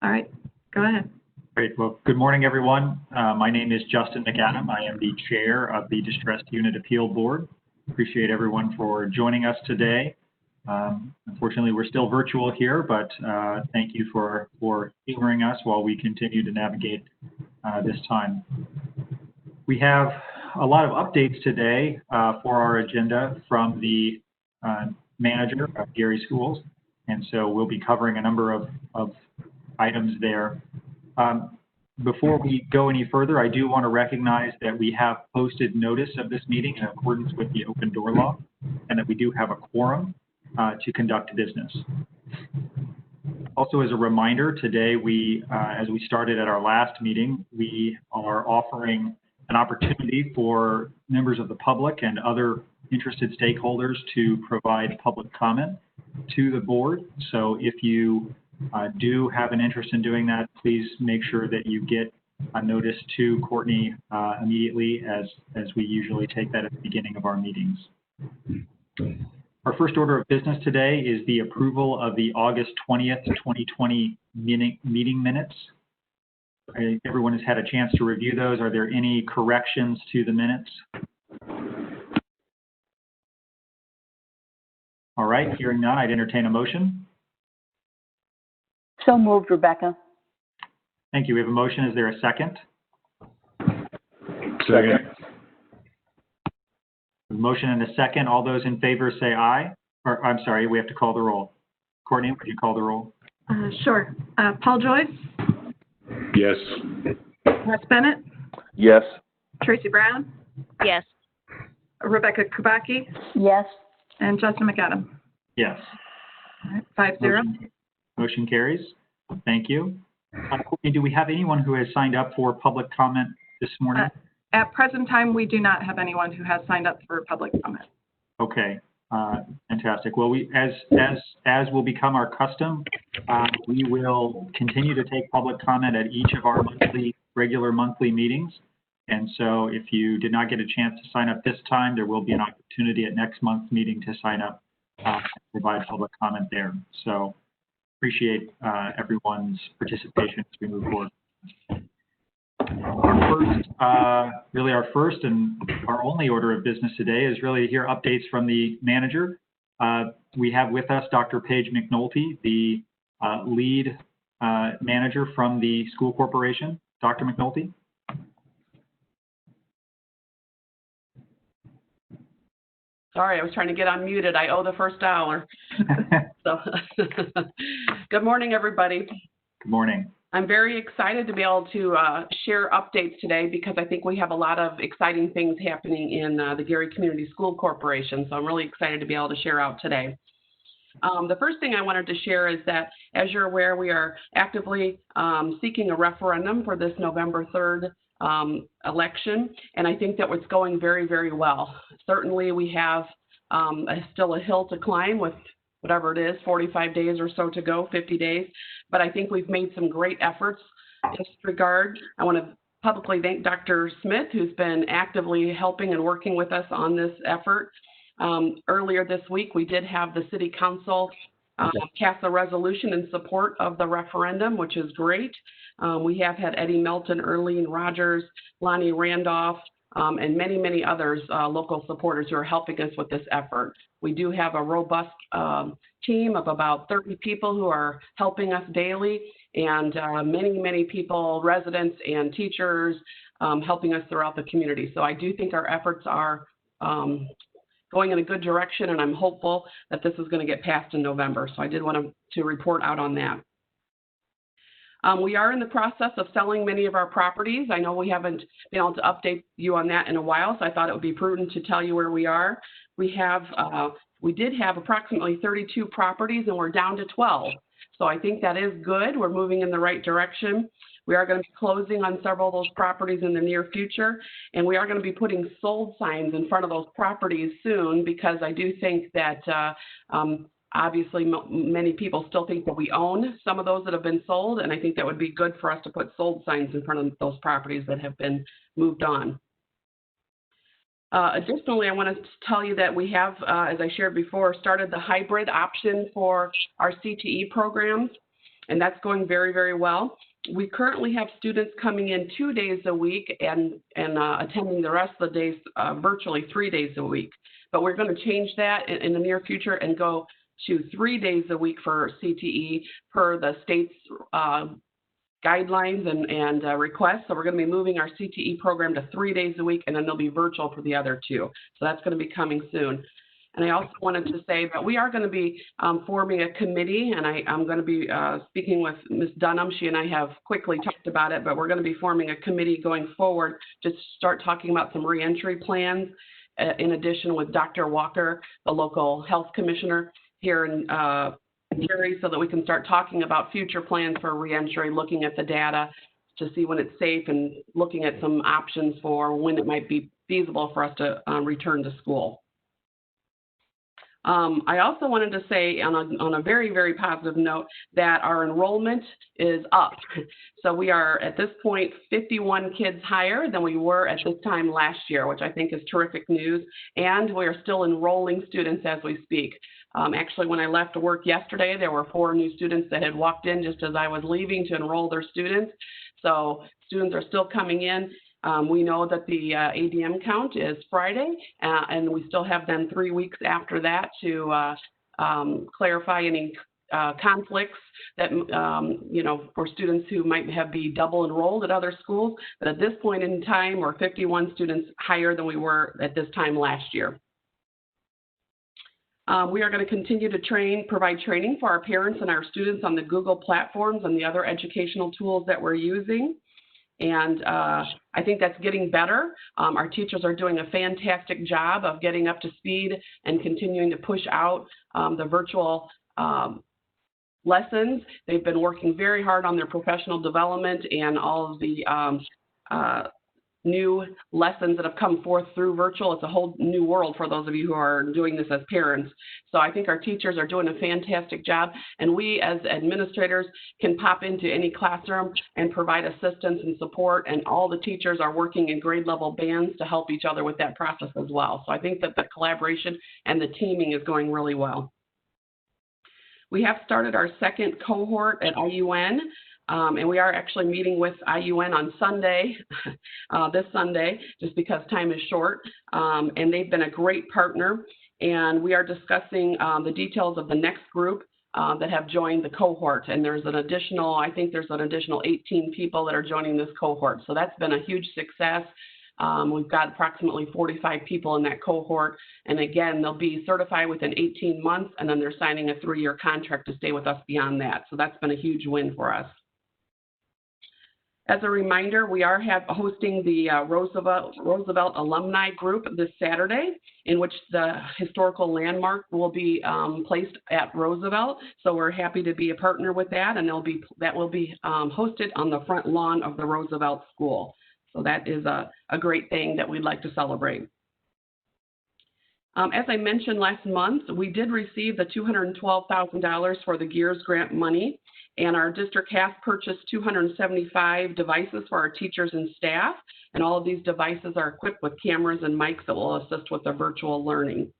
All right, go ahead. Great. Well, good morning, everyone. My name is Justin McAdam. I am the chair of the Distressed Unit Appeal Board. Appreciate everyone for joining us today. Unfortunately, we're still virtual here, but thank you for humoring us while we continue to navigate this time. We have a lot of updates today for our agenda from the manager of Gary Schools, and so we'll be covering a number of items there. Before we go any further, I do want to recognize that we have posted notice of this meeting in accordance with the open door law, and that we do have a quorum to conduct business. Also, as a reminder, today as we started at our last meeting, we are offering an opportunity for members of the public and other interested stakeholders to provide public comment to the board. So if you do have an interest in doing that, please make sure that you get a notice to Courtney immediately, as we usually take that at the beginning of our meetings. Our first order of business today is the approval of the August 20th, 2020 meeting minutes. Everyone has had a chance to review those. Are there any corrections to the minutes? All right, hearing none, I'd entertain a motion. So moved, Rebecca. Thank you. We have a motion. Is there a second? Second. A motion and a second. All those in favor say aye. Or I'm sorry, we have to call the roll. Courtney, would you call the roll? Sure. Paul Joyce? Yes. Wes Bennett? Yes. Tracy Brown? Yes. Rebecca Kubacki? Yes. And Justin McAdam? Yes. All right, 5-0. Motion carries. Thank you. Courtney, do we have anyone who has signed up for public comment this morning? At present time, we do not have anyone who has signed up for public comment. Okay, fantastic. Well, as will become our custom, we will continue to take public comment at each of our regular monthly meetings. And so if you did not get a chance to sign up this time, there will be an opportunity at next month's meeting to sign up and provide public comment there. So appreciate everyone's participation as we move forward. Our first and our only order of business today is really to hear updates from the manager. We have with us Dr. Paige McNulty, the lead manager from the school corporation. Dr. McNulty. Sorry, I was trying to get unmuted. I owe the first dollar. So, good morning, everybody. Good morning. I'm very excited to be able to share updates today because I think we have a lot of exciting things happening in the Gary Community School Corporation. So I'm really excited to be able to share out today. The first thing I wanted to share is that, as you're aware, we are actively seeking a referendum for this November 3rd election, and I think that it's going very, very well. Certainly we have still a hill to climb with whatever it is, 45 days or so to go, 50 days, but I think we've made some great efforts in this regard. I want to publicly thank Dr. Smith, who's been actively helping and working with us on this effort. Earlier this week, we did have the City Council pass a resolution in support of the referendum, which is great. We have had Eddie Melton, Erlene Rogers, Lonnie Randolph, and many, many others, local supporters who are helping us with this effort. We do have a robust team of about 30 people who are helping us daily, and many, many people, residents and teachers, helping us throughout the community. So I do think our efforts are going in a good direction, and I'm hopeful that this is going to get passed in November. So I did want to report out on that. We are in the process of selling many of our properties. I know we haven't been able to update you on that in a while, so I thought it would be prudent to tell you where we are. We did have approximately 32 properties, and we're down to 12. So I think that is good. We're moving in the right direction. We are going to be closing on several of those properties in the near future, and we are going to be putting sold signs in front of those properties soon, because I do think that obviously many people still think that we own some of those that have been sold, and I think that would be good for us to put sold signs in front of those properties that have been moved on. Additionally, I want to tell you that we have, as I shared before, started the hybrid option for our CTE programs. and that's going very, very well. We currently have students coming in 2 days a week and attending the rest of the days virtually 3 days a week. But we're going to change that in the near future and go to 3 days a week for CTE per the state's guidelines and requests. So we're going to be moving our CTE program to 3 days a week, and then they'll be virtual for the other 2. So that's going to be coming soon. And I also wanted to say that we are going to be forming a committee, and I'm going to be speaking with Ms. Dunham. She and I have quickly talked about it, but we're going to be forming a committee going forward to start talking about some reentry plans, in addition with Dr. Walker, the local health commissioner here in Gary, so that we can start talking about future plans for reentry, looking at the data to see when it's safe and looking at some options for when it might be feasible for us to return to school. I also wanted to say on a very, very positive note that our enrollment is up. So we are at this point 51 kids higher than we were at this time last year, which I think is terrific news. And we are still enrolling students as we speak. Actually, when I left to work yesterday, there were 4 new students that had walked in just as I was leaving to enroll their students. So students are still coming in. We know that the ADM count is Friday, and we still have then 3 weeks after that to clarify any conflicts that, for students who might be double enrolled at other schools. But at this point in time, we're 51 students higher than we were at this time last year. We are going to continue to provide training for our parents and our students on the Google platforms and the other educational tools that we're using. And I think that's getting better. Our teachers are doing a fantastic job of getting up to speed and continuing to push out the virtual lessons. They've been working very hard on their professional development and all of the new lessons that have come forth through virtual. It's a whole new world for those of you who are doing this as parents. So I think our teachers are doing a fantastic job, and we as administrators can pop into any classroom and provide assistance and support, and all the teachers are working in grade level bands to help each other with that process as well. So I think that the collaboration and the teaming is going really well. We have started our second cohort at IUN. And we are actually meeting with IUN on Sunday, this Sunday, just because time is short. And they've been a great partner. And we are discussing the details of the next group that have joined the cohort. And there's an additional, I think there's an additional 18 people that are joining this cohort. So that's been a huge success. We've got approximately 45 people in that cohort. And again, they'll be certified within 18 months, and then they're signing a 3-year contract to stay with us beyond that. So that's been a huge win for us. As a reminder, we are hosting the Roosevelt Alumni Group this Saturday, in which the historical landmark will be placed at Roosevelt. So we're happy to be a partner with that, and that will be hosted on the front lawn of the Roosevelt School. So that is a great thing that we'd like to celebrate. As I mentioned last month, we did receive the $212,000 for the GEARS grant money, and our district has purchased 275 devices for our teachers and staff, and all of these devices are equipped with cameras and mics that will assist with the virtual learning.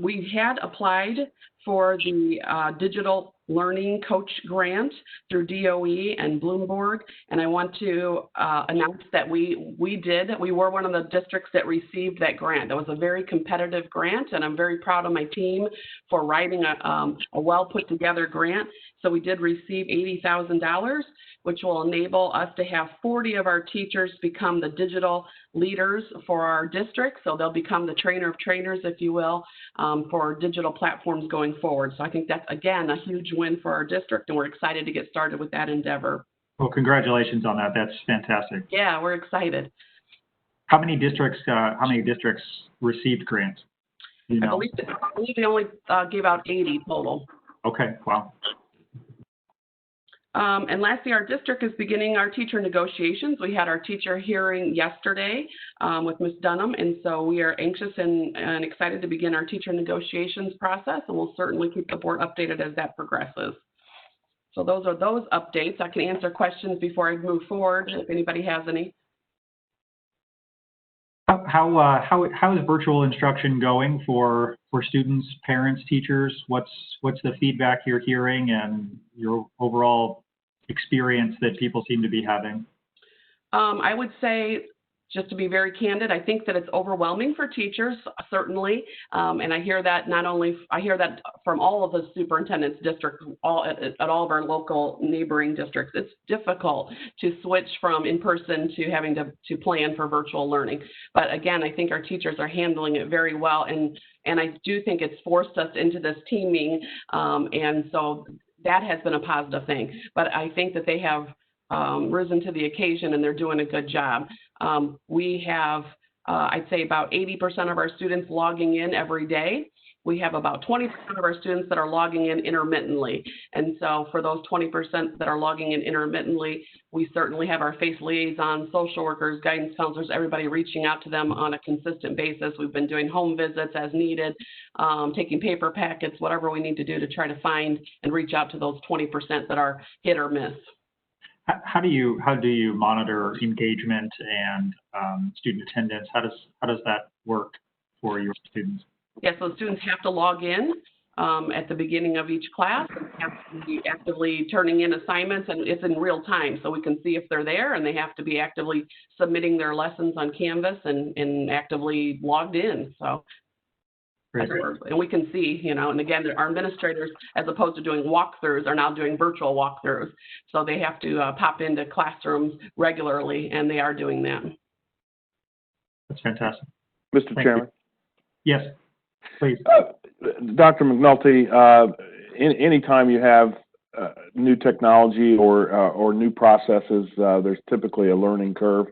We had applied for the Digital Learning Coach Grant through DOE and Bloomberg, and I want to announce that we were one of the districts that received that grant. That was a very competitive grant, and I'm very proud of my team for writing a well put together grant. So we did receive $80,000, which will enable us to have 40 of our teachers become the digital leaders for our district. So they'll become the trainer of trainers, if you will, for digital platforms going forward. So I think that's, again, a huge win for our district, and we're excited to get started with that endeavor. Well, congratulations on that. That's fantastic. Yeah, we're excited. How many districts received grants? You know? I believe they only gave out 80 total. Okay, wow. And lastly, our district is beginning our teacher negotiations. We had our teacher hearing yesterday with Ms. Dunham, and so we are anxious and excited to begin our teacher negotiations process, and we'll certainly keep the board updated as that progresses. So those are those updates. I can answer questions before I move forward if anybody has any. how is virtual instruction going for students, parents, teachers? What's the feedback you're hearing and your overall experience that people seem to be having? I would say, just to be very candid, I think that it's overwhelming for teachers, certainly. And I hear that from all of the superintendent's districts, at all of our local neighboring districts. It's difficult to switch from in-person to having to plan for virtual learning. But again, I think our teachers are handling it very well. And I do think it's forced us into this teaming. And so that has been a positive thing. But I think that they have risen to the occasion and they're doing a good job. We have, I'd say about 80% of our students logging in every day. We have about 20% of our students that are logging in intermittently. And so for those 20% that are logging in intermittently, we certainly have our FACE liaisons, social workers, guidance counselors, everybody reaching out to them on a consistent basis. We've been doing home visits as needed, taking paper packets, whatever we need to do to try to find and reach out to those 20% that are hit or miss. How do you monitor engagement and student attendance? How does that work for your students? Yeah, so students have to log in at the beginning of each class and have to be actively turning in assignments, and it's in real time, so we can see if they're there, and they have to be actively submitting their lessons on Canvas and actively logged in. So. Great. And we can see, and again, our administrators, as opposed to doing walkthroughs, are now doing virtual walkthroughs. So they have to pop into classrooms regularly, and they are doing that. That's fantastic. Mr. Chairman? Yes, please. Dr. McNulty, anytime you have new technology or new processes, there's typically a learning curve.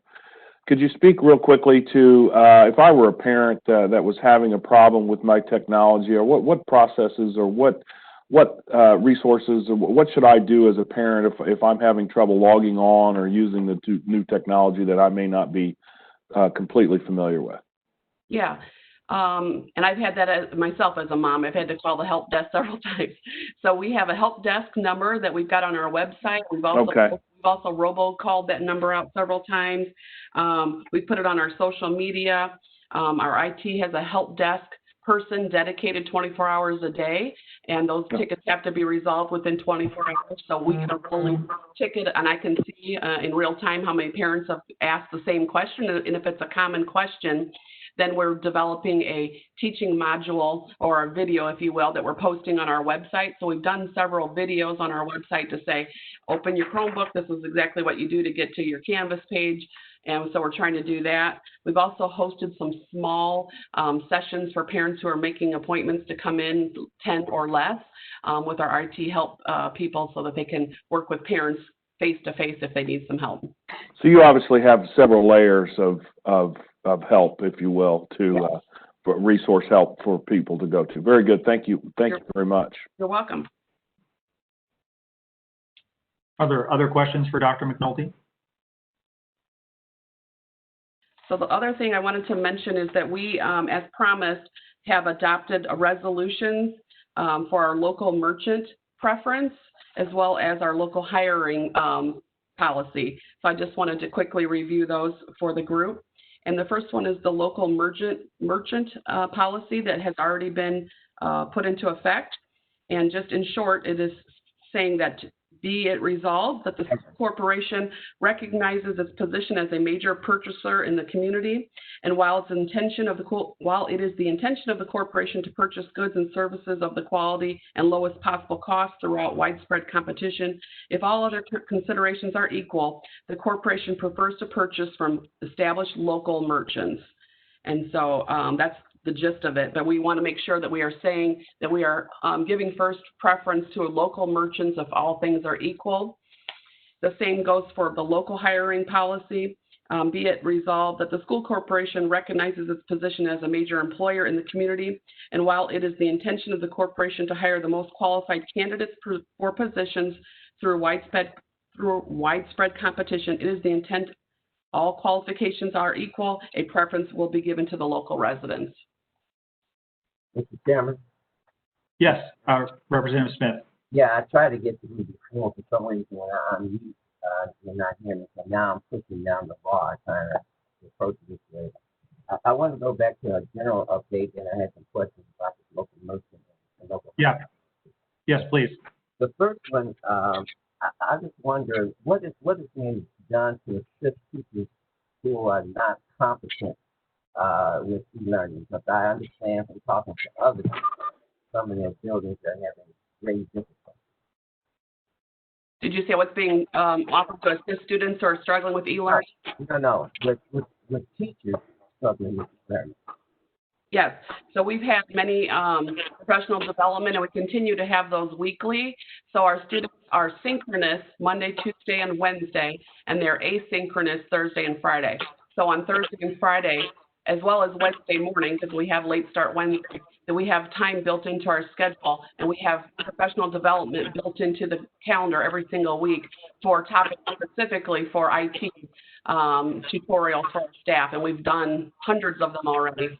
Could you speak real quickly to if I were a parent that was having a problem with my technology, or what processes or what resources, or what should I do as a parent if I'm having trouble logging on or using the new technology that I may not be completely familiar with? Yeah. And I've had that myself as a mom. I've had to call the help desk several times. So we have a help desk number that we've got on our website. We've also robocalled that number out several times. We put it on our social media. Our IT has a help desk person dedicated 24 hours a day, and those tickets have to be resolved within 24 hours. So we can only ticket, and I can see in real time how many parents have asked the same question. And if it's a common question, then we're developing a teaching module or a video, if you will, that we're posting on our website. So we've done several videos on our website to say, open your Chromebook. This is exactly what you do to get to your Canvas page. And so we're trying to do that. We've also hosted some small sessions for parents who are making appointments to come in 10 or less with our IT help people so that they can work with parents face-to-face if they need some help. So you obviously have several layers of help, if you will, to for resource help for people to go to. Very good. Thank you. Thank you very much. You're welcome. Other questions for Dr. McNulty? So the other thing I wanted to mention is that we, as promised, have adopted a resolution for our local merchant preference, as well as our local hiring policy. So I just wanted to quickly review those for the group. And the first one is the local merchant policy that has already been put into effect. And just in short, it is saying that be it resolved that the corporation recognizes its position as a major purchaser in the community, and while it is the intention of the corporation to purchase goods and services of the quality and lowest possible cost throughout widespread competition, if all other considerations are equal, the corporation prefers to purchase from established local merchants. And so that's the gist of it, but we want to make sure that we are saying that we are giving first preference to local merchants if all things are equal. The same goes for the local hiring policy. Be it resolved that the school corporation recognizes its position as a major employer in the community, and while it is the intention of the corporation to hire the most qualified candidates for positions through widespread competition, it is the intent all qualifications are equal, a preference will be given to the local residents. Mr. Chairman? Yes, Representative Smith. Yeah, I tried to get to you before for some reason when you're not hearing me. So now I'm pushing down the bar trying to approach this way. I I want to go back to a general update, and I had some questions about the local nursing and local. Yeah. Yes, please. The first one, I just wonder what is being done to assist teachers who are not competent with e-learning. Because I understand from talking to others, some of their buildings are having great difficulty. Did you say what's being offered to assist students who are struggling with e-learning? No, with teachers struggling with e-learning. Yes. So we've had many professional development, and we continue to have those weekly. So our students are synchronous Monday, Tuesday, and Wednesday, and they're asynchronous Thursday and Friday. So on Thursday and Friday, as well as Wednesday morning, because we have late start Wednesday, that we have time built into our schedule, and we have professional development built into the calendar every single week for topics specifically for IT tutorials for our staff, and we've done hundreds of them already.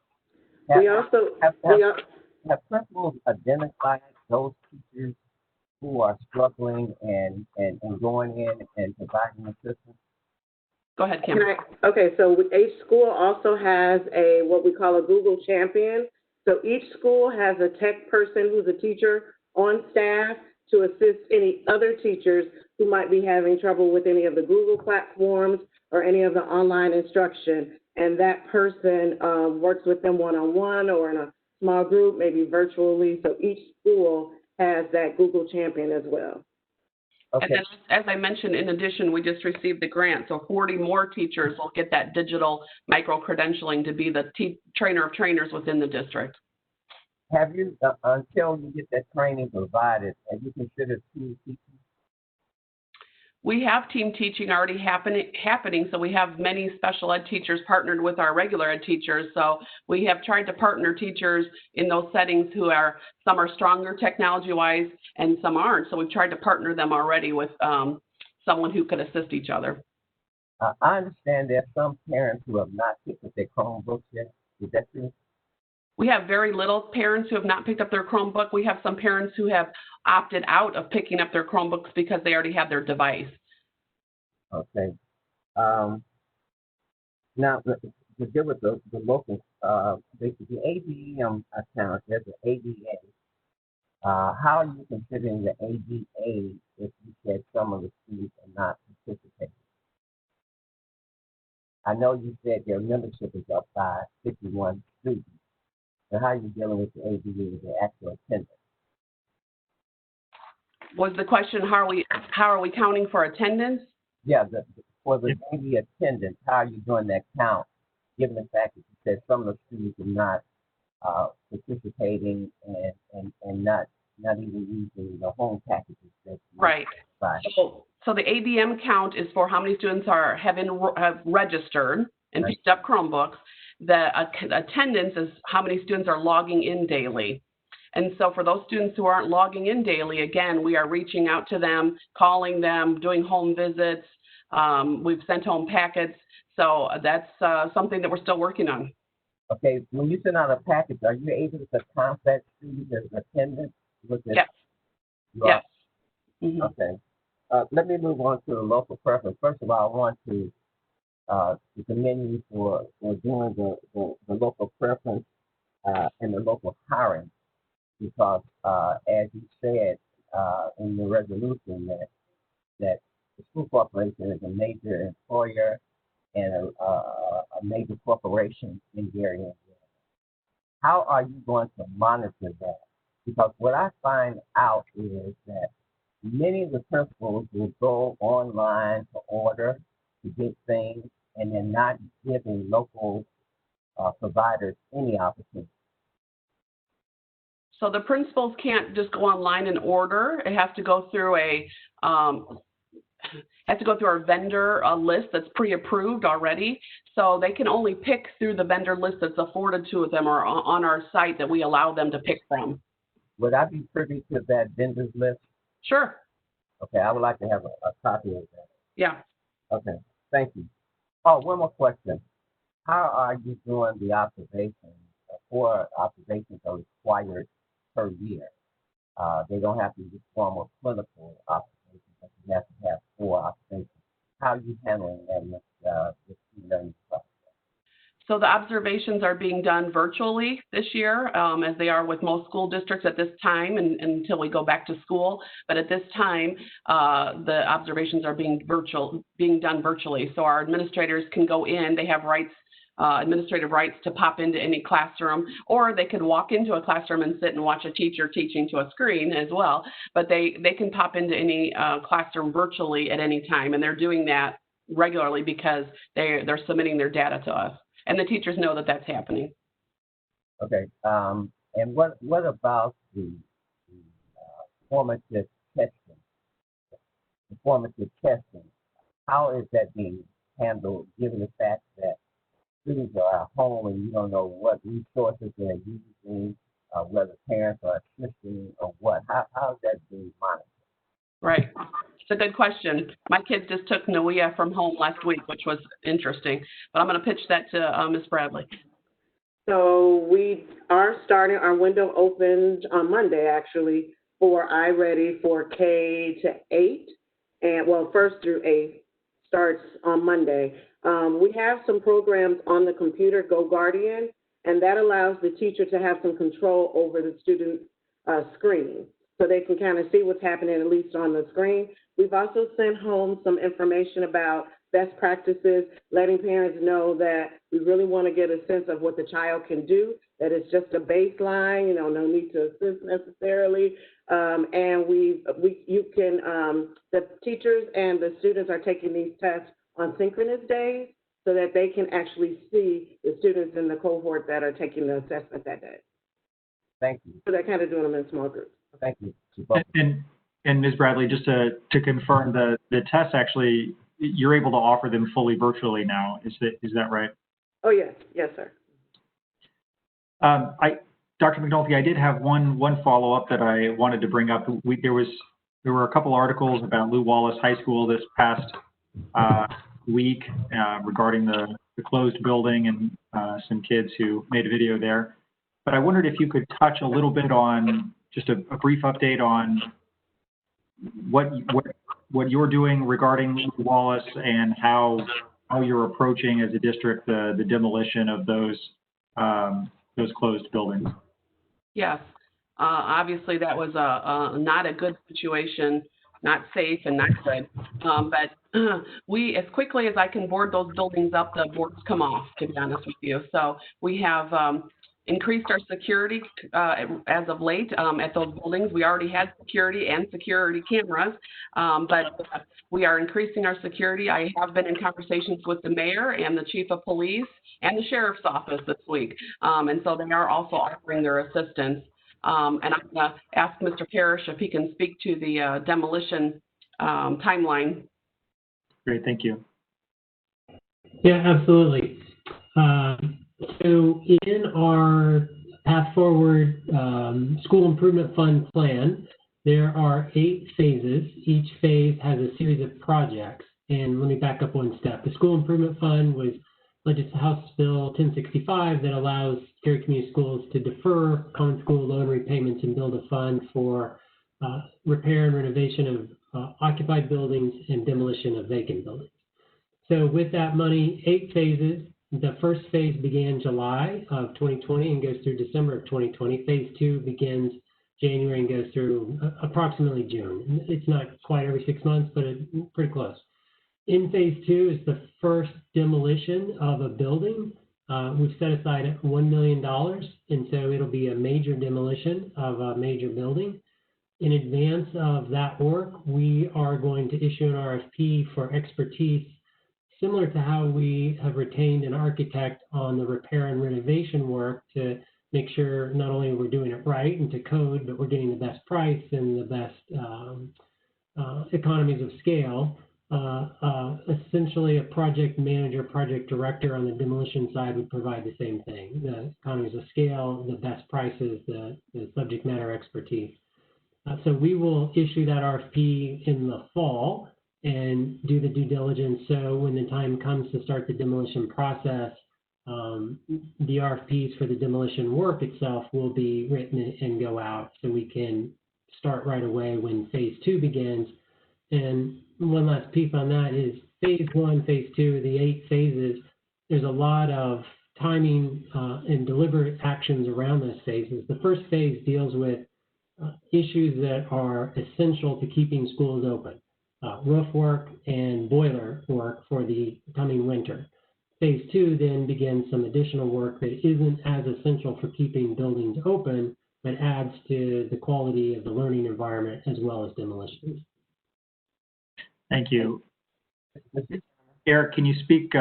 Have principals identified those teachers who are struggling and going in and providing assistance? Go ahead, Kim. Okay, so each school also has what we call a Google champion. So each school has a tech person who's a teacher on staff to assist any other teachers who might be having trouble with any of the Google platforms or any of the online instruction. And that person works with them one-on-one or in a small group, maybe virtually. So each school has that Google champion as well. Okay. And then, as I mentioned, in addition, we just received the grant, so 40 more teachers will get that digital micro-credentialing to be the trainer of trainers within the district. Have you, until you get that training provided, have you considered team teaching? We have team teaching already happening, so we have many special ed teachers partnered with our regular ed teachers. So we have tried to partner teachers in those settings who are, some are stronger technology-wise and some aren't. So we've tried to partner them already with someone who could assist each other. I understand there are some parents who have not picked up their Chromebooks yet. Is that true? We have very little parents who have not picked up their Chromebook. We have some parents who have opted out of picking up their Chromebooks because they already have their device. Okay. Now, to deal with the local, basically the ABM account, there's an ADA. How are you considering the ADA if you said some of the students are not participating? I know you said their membership is up by 51 students. So how are you dealing with the ADA, the actual attendance? Was the question, how are we counting for attendance? Yeah, for the daily attendance, how are you doing that count, given the fact that you said some of the students are not participating and not even using the home packages that Right. So the ADM count is for how many students have registered and picked up Chromebooks. The attendance is how many students are logging in daily. And so for those students who aren't logging in daily, again, we are reaching out to them, calling them, doing home visits. We've sent home packets. So that's something that we're still working on. Okay, when you send out a package, are you able to contact students as attendance? Yes. Yes. Mm-hmm. Okay. Let me move on to the local preference. First of all, I want to commend you for doing the local preference and the local hiring, because as you said in the resolution that the school corporation is a major employer and a major corporation in Gary, Indiana. How are you going to monitor that? Because what I find out is that many of the principals will go online to order, to get things, and they're not giving local providers any opportunity. So the principals can't just go online and order. It has to go through our vendor list that's pre-approved already. So they can only pick through the vendor list that's afforded to them or on our site that we allow them to pick from. Would I be privy to that vendors list? Sure. Okay, I would like to have a copy of that. Yeah. Okay, thank you. Oh, one more question. How are you doing the observations? 4 observations are required per year. They don't have to be formal clinical observations, but you have to have 4 observations. How are you handling that with e-learning process? So the observations are being done virtually this year, as they are with most school districts at this time until we go back to school. But at this time, the observations are being done virtually. So our administrators can go in, they have rights, administrative rights to pop into any classroom, or they can walk into a classroom and sit and watch a teacher teaching to a screen as well. But they can pop into any classroom virtually at any time, and they're doing that regularly because they're submitting their data to us. And the teachers know that that's happening. Okay. And what about the formative testing? The formative testing, how is that being handled, given the fact that students are at home and you don't know what resources they're using, whether parents are assisting or what? How is that being monitored? Right. It's a good question. My kids just took NAWIA from home last week, which was interesting. But I'm going to pitch that to Ms. Bradley. So we are starting, our window opened on Monday, actually, for iReady for K to 8, and well, 1st through 8th starts on Monday. We have some programs on the computer, Go Guardian, and that allows the teacher to have some control over the student's screen, so they can kind of see what's happening at least on the screen. We've also sent home some information about best practices, letting parents know that we really want to get a sense of what the child can do, that it's just a baseline, no need to assist necessarily. And the teachers and the students are taking these tests on synchronous days so that they can actually see the students in the cohort that are taking the assessment that day. Thank you. So they're kind of doing them in small groups. Thank you. And Ms. Bradley, just to confirm, the tests actually, you're able to offer them fully virtually now. Is that right? Oh, yes. Yes, sir. Dr. McNulty, I did have one follow-up that I wanted to bring up. There were a couple articles about Lew Wallace High School this past week regarding the closed building and some kids who made a video there. But I wondered if you could touch a little bit on just a brief update on what you're doing regarding Lew Wallace and how you're approaching as a district the demolition of those closed buildings. Yes. Obviously, that was not a good situation, not safe and not good. But we, as quickly as I can board those buildings up, the boards come off, to be honest with you. So we have increased our security as of late at those buildings. We already had security and security cameras, but we are increasing our security. I have been in conversations with the mayor and the chief of police and the sheriff's office this week, and so they are also offering their assistance. And I'm going to ask Mr. Parrish if he can speak to the demolition timeline. Great, thank you. Yeah, absolutely. So in our Path Forward School Improvement Fund plan, there are 8 phases. Each phase has a series of projects. And let me back up one step. The School Improvement Fund was House Bill 1065 that allows Gary Community Schools to defer common school loan repayments and build a fund for repair and renovation of occupied buildings and demolition of vacant buildings. So with that money, 8 phases. The first phase began July of 2020 and goes through December of 2020. Phase 2 begins January and goes through approximately June. It's not quite every 6 months, but it's pretty close. In phase 2 is the first demolition of a building. We've set aside $1 million, and so it'll be a major demolition of a major building. In advance of that work, we are going to issue an RFP for expertise, similar to how we have retained an architect on the repair and renovation work to make sure not only we're doing it right and to code, but we're getting the best price and the best economies of scale. Essentially, a project manager, project director on the demolition side would provide the same thing: the economies of scale, the best prices, the subject matter expertise. So we will issue that RFP in the fall and do the due diligence. So when the time comes to start the demolition process, the RFPs for the demolition work itself will be written and go out so we can start right away when phase 2 begins. And one last piece on that is phase 1, phase 2, the 8 phases. There's a lot of timing and deliberate actions around those phases. The first phase deals with issues that are essential to keeping schools open, roof work and boiler work for the coming winter. Phase 2 then begins some additional work that isn't as essential for keeping buildings open, but adds to the quality of the learning environment as well as demolitions. Thank you. Eric, can you speak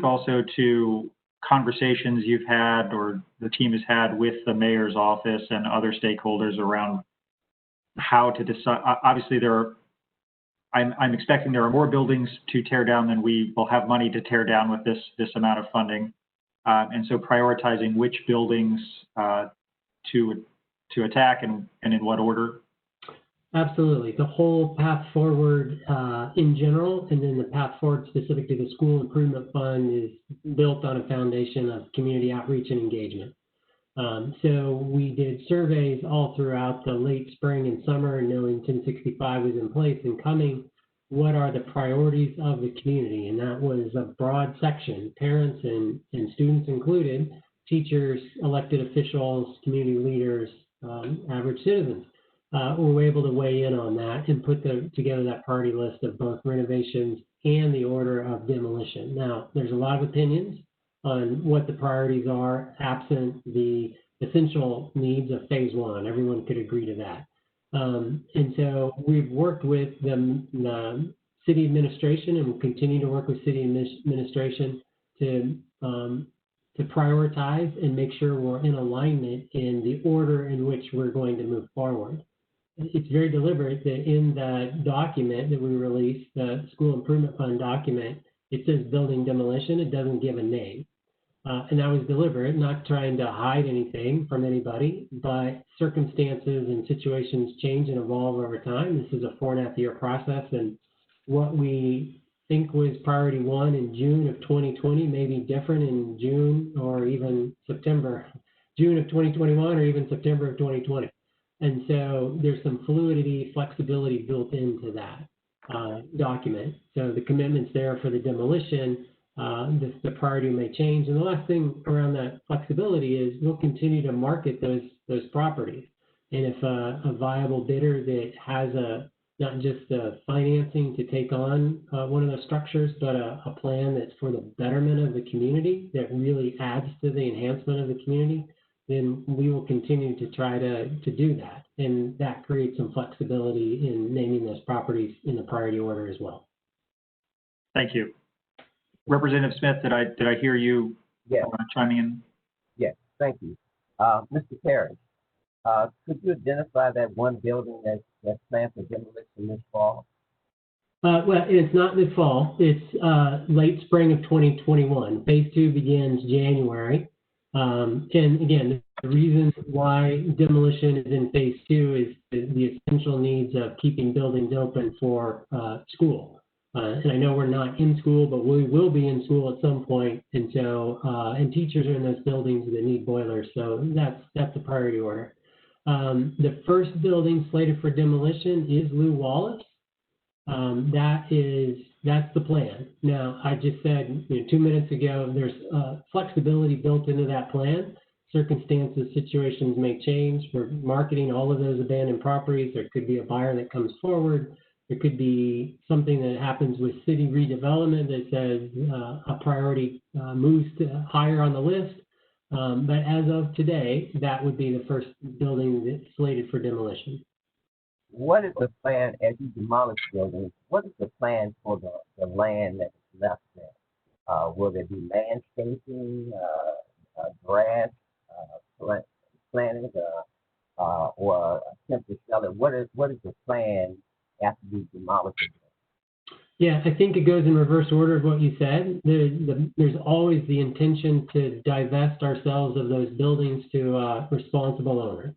also to conversations you've had or the team has had with the mayor's office and other stakeholders around how to decide? Obviously, I'm expecting there are more buildings to tear down than we will have money to tear down with this amount of funding, and so prioritizing which buildings to attack and in what order. Absolutely. The whole path forward in general, and then the path forward specific to the School Improvement Fund is built on a foundation of community outreach and engagement. So we did surveys all throughout the late spring and summer, knowing 1065 was in place and coming. What are the priorities of the community? And that was a broad section, parents and students included, teachers, elected officials, community leaders, average citizens. Were able to weigh in on that and put together that priority list of both renovations and the order of demolition. Now, there's a lot of opinions on what the priorities are, absent the essential needs of phase 1. Everyone could agree to that. And so we've worked with the city administration and will continue to work with city administration to prioritize and make sure we're in alignment in the order in which we're going to move forward. It's very deliberate that in the document that we released, the School Improvement Fund document, it says building demolition. It doesn't give a name. And that was deliberate, not trying to hide anything from anybody, but circumstances and situations change and evolve over time. This is a 4.5-year process, and what we think was priority 1 in June of 2020 may be different in June or even September, June of 2021 or even September of 2020. And so there's some fluidity, flexibility built into that document. So the commitment's there for the demolition, the priority may change. And the last thing around that flexibility is we'll continue to market those properties. And if a viable bidder that has not just the financing to take on one of those structures, but a plan that's for the betterment of the community that really adds to the enhancement of the community, then we will continue to try to do that. And that creates some flexibility in naming those properties in the priority order as well. Thank you. Representative Smith, did I hear you chiming in? Yes, thank you. Mr. Perry, could you identify that one building that's planned for demolition this fall? Well, it's not this fall. It's late spring of 2021. Phase 2 begins January. And again, the reason why demolition is in phase 2 is the essential needs of keeping buildings open for school. And I know we're not in school, but we will be in school at some point. And so, and teachers are in those buildings that need boilers. So that's the priority order. The first building slated for demolition is Lew Wallace. That's the plan. Now, I just said 2 minutes ago, there's flexibility built into that plan. Circumstances, situations may change. We're marketing all of those abandoned properties. There could be a buyer that comes forward. There could be something that happens with city redevelopment that says a priority moves to higher on the list. But as of today, that would be the first building that's slated for demolition. What is the plan as you demolish buildings? What is the plan for the land that's left there? Will there be landscaping, grass, planting, or attempt to sell it? What is the plan after you demolish it? Yeah, I think it goes in reverse order of what you said. There's always the intention to divest ourselves of those buildings to a responsible owner.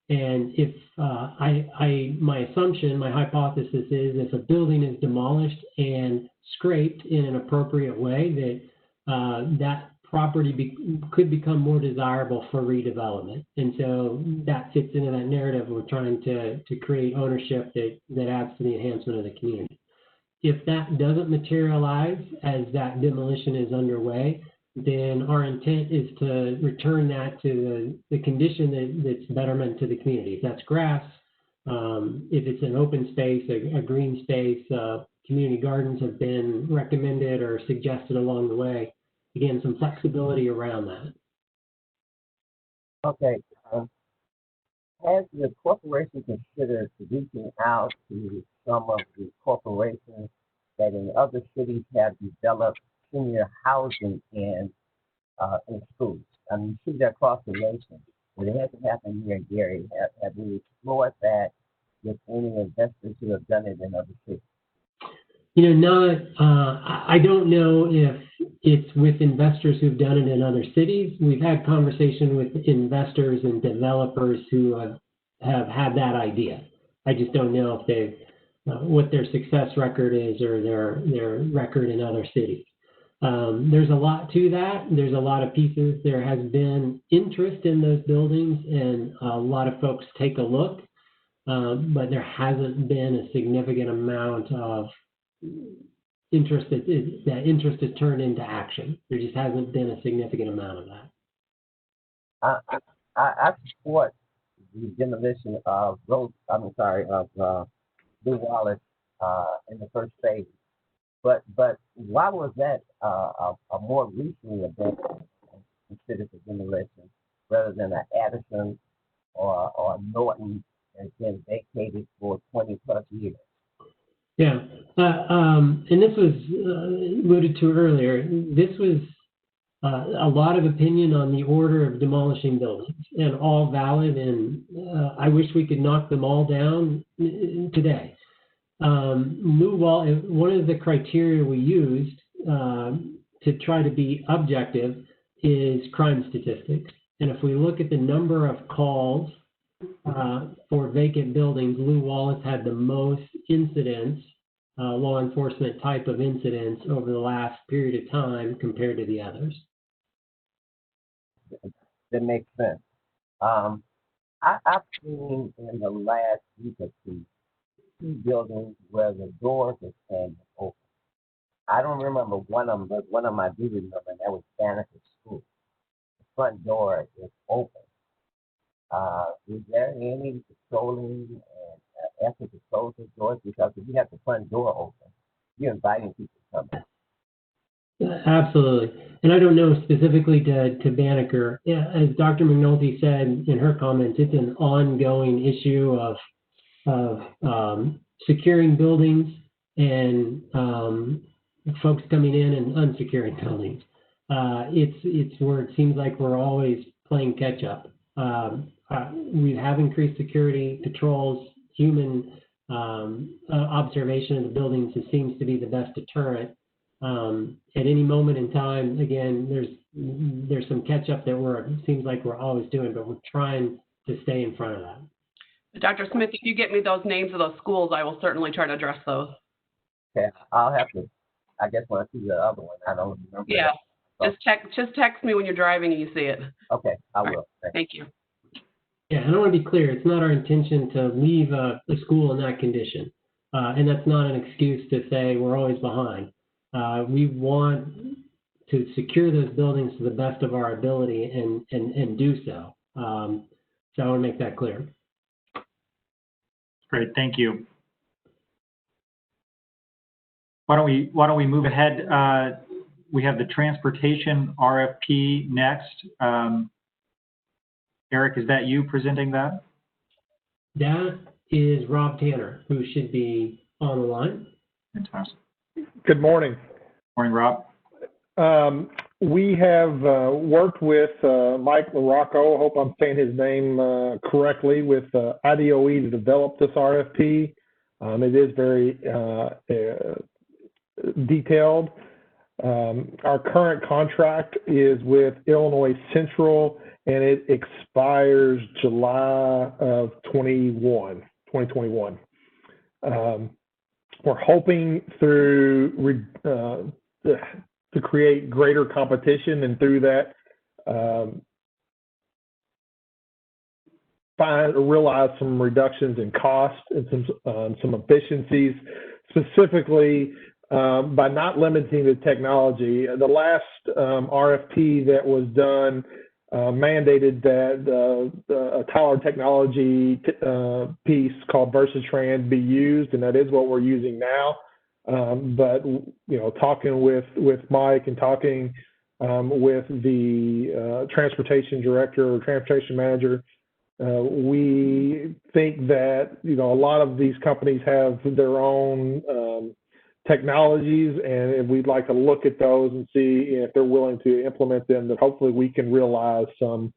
And if my assumption, my hypothesis is if a building is demolished and scraped in an appropriate way, that property could become more desirable for redevelopment. And so that fits into that narrative. We're trying to create ownership that adds to the enhancement of the community. If that doesn't materialize as that demolition is underway, then our intent is to return that to the condition that's betterment to the community. If that's grass, if it's an open space, a green space, community gardens have been recommended or suggested along the way. Again, some flexibility around that. Okay. Has the corporation considered reaching out to some of the corporations that in other cities have developed senior housing in schools? I mean, you see that across the nation, but it hasn't happened here in Gary. Have we explored that with any investors who have done it in other cities? You know, I don't know if it's with investors who've done it in other cities. We've had conversation with investors and developers who have had that idea. I just don't know if they've, what their success record is or their record in other cities. There's a lot to that. There's a lot of pieces. There has been interest in those buildings and a lot of folks take a look, but there hasn't been a significant amount of interest that interest has turned into action. There just hasn't been a significant amount of that. I support the demolition of Blue Wallace in the first phase, but why was that a more recent event considered for demolition rather than an Addison or Norton has been vacated for 20 plus years? Yeah, and this was alluded to earlier. This was a lot of opinion on the order of demolishing buildings, and all valid, and I wish we could knock them all down today. One of the criteria we used to try to be objective is crime statistics. And if we look at the number of calls for vacant buildings, Lew Wallace had the most incidents, law enforcement type of incidents over the last period of time compared to the others. That makes sense. I've seen in the last week or two buildings where the doors are standing open. I don't remember one of them, but one of them I do remember, and that was Banneker School. The front door is open. Is there any patrolling and effort to close those doors? Because if you have the front door open, you're inviting people to come in. Absolutely. And I don't know specifically to Banneker. Yeah, as Dr. McNulty said in her comments, it's an ongoing issue of securing buildings and folks coming in and unsecuring buildings. It's where it seems like we're always playing catch up. We have increased security patrols, human observation of the buildings. It seems to be the best deterrent. At any moment in time, again, there's some catch up that seems like we're always doing, but we're trying to stay in front of that. Dr. Smith, if you get me those names of those schools, I will certainly try to address those. Okay, I'll have to. I guess when I see the other one, I don't remember. Yeah, just text me when you're driving and you see it. Okay, I will. Right. Thank you. Yeah, and I want to be clear. It's not our intention to leave a school in that condition, and that's not an excuse to say we're always behind. We want to secure those buildings to the best of our ability and do so. So I want to make that clear. Great, thank you. Why don't we move ahead? We have the transportation RFP next. Eric, is that you presenting that? That is Rob Tanner, who should be on the line. Fantastic. Good morning. Morning, Rob. We have worked with Mike LaRocco, I hope I'm saying his name correctly, with IDOE to develop this RFP. It is very detailed. Our current contract is with Illinois Central, and it expires July of 2021. We're hoping to create greater competition, and through that realize some reductions in cost and some efficiencies. Specifically, by not limiting the technology. The last RFP that was done mandated that a Tyler technology piece called Versatrans be used, and that is what we're using now. But talking with Mike and talking with the transportation director or transportation manager, we think that a lot of these companies have their own technologies, and we'd like to look at those and see if they're willing to implement them. That hopefully we can realize some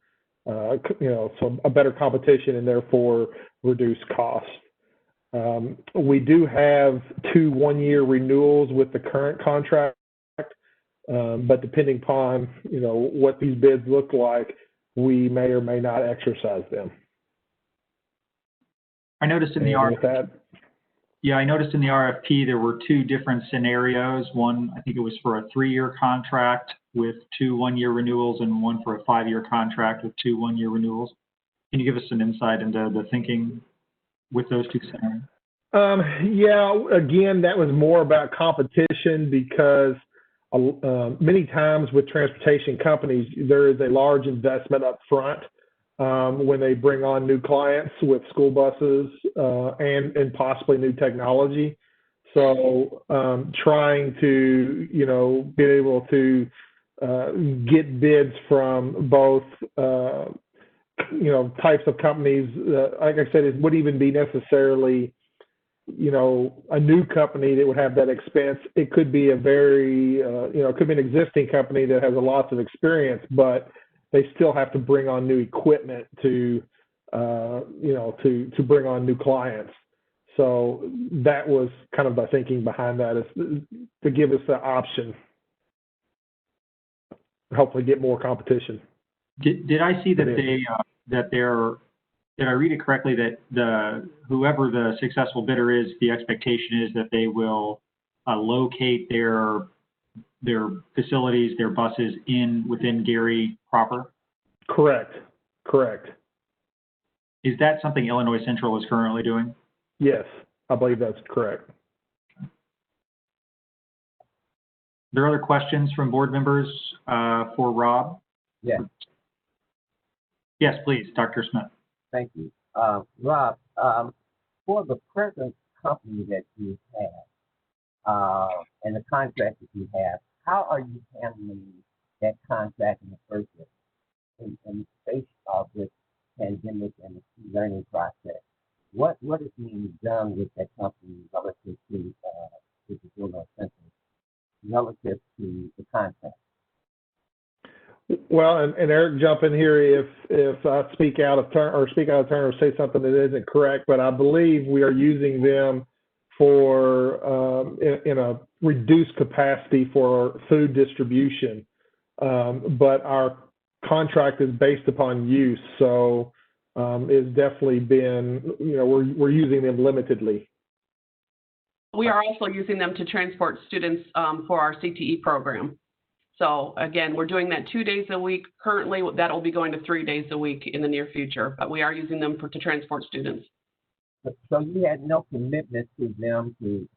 a better competition and therefore reduce costs. We do have 2 one-year renewals with the current contract, but depending upon what these bids look like, we may or may not exercise them. I noticed in the RFP. Yeah, I noticed in the RFP there were 2 different scenarios. One, I think it was for a 3-year contract with 2 one-year renewals, and one for a 5-year contract with 2 one-year renewals. Can you give us some insight into the thinking with those 2 scenarios? Yeah, again, that was more about competition because many times with transportation companies, there is a large investment up front when they bring on new clients with school buses and possibly new technology. So trying to, be able to get bids from both, types of companies, like I said, it wouldn't even be necessarily a new company that would have that expense. It could be a very, it could be an existing company that has a lot of experience, but they still have to bring on new equipment to bring on new clients. So that was kind of the thinking behind that, is to give us the option, hopefully get more competition. Did I see that did I read it correctly that whoever the successful bidder is, the expectation is that they will locate their facilities, their buses within Gary proper? Correct. Is that something Illinois Central is currently doing? Yes, I believe that's correct. Are there other questions from board members for Rob? Yes. Yes, please, Dr. Smith. Thank you. Rob, for the present company that you have and the contract that you have, how are you handling that contract in the first place in the face of this pandemic and the learning process? What is being done with that company relative to the Illinois Central, relative to the contract? Well, and Eric, jump in here if I speak out of turn or say something that isn't correct, but I believe we are using them for in a reduced capacity for food distribution, but our contract is based upon use, so it's definitely been, we're using them limitedly. We are also using them to transport students for our CTE program. So again, we're doing that 2 days a week. Currently, that will be going to 3 days a week in the near future, but we are using them to transport students. So you had no commitment to them to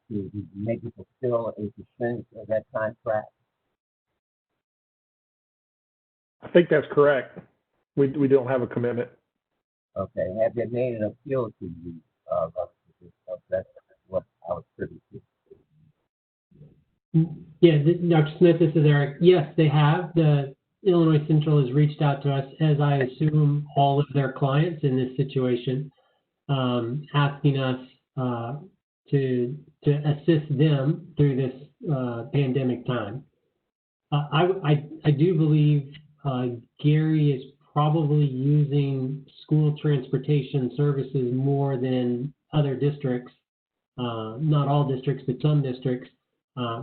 maybe fulfill a percentage of that contract? I think that's correct. We don't have a commitment. Okay. Have they made an appeal to you? That's what I was privy to. Yeah, Dr. Smith, this is Eric. Yes, they have. The Illinois Central has reached out to us, as I assume all of their clients in this situation, asking us to assist them through this pandemic time. I do believe Gary is probably using school transportation services more than other districts, not all districts, but some districts,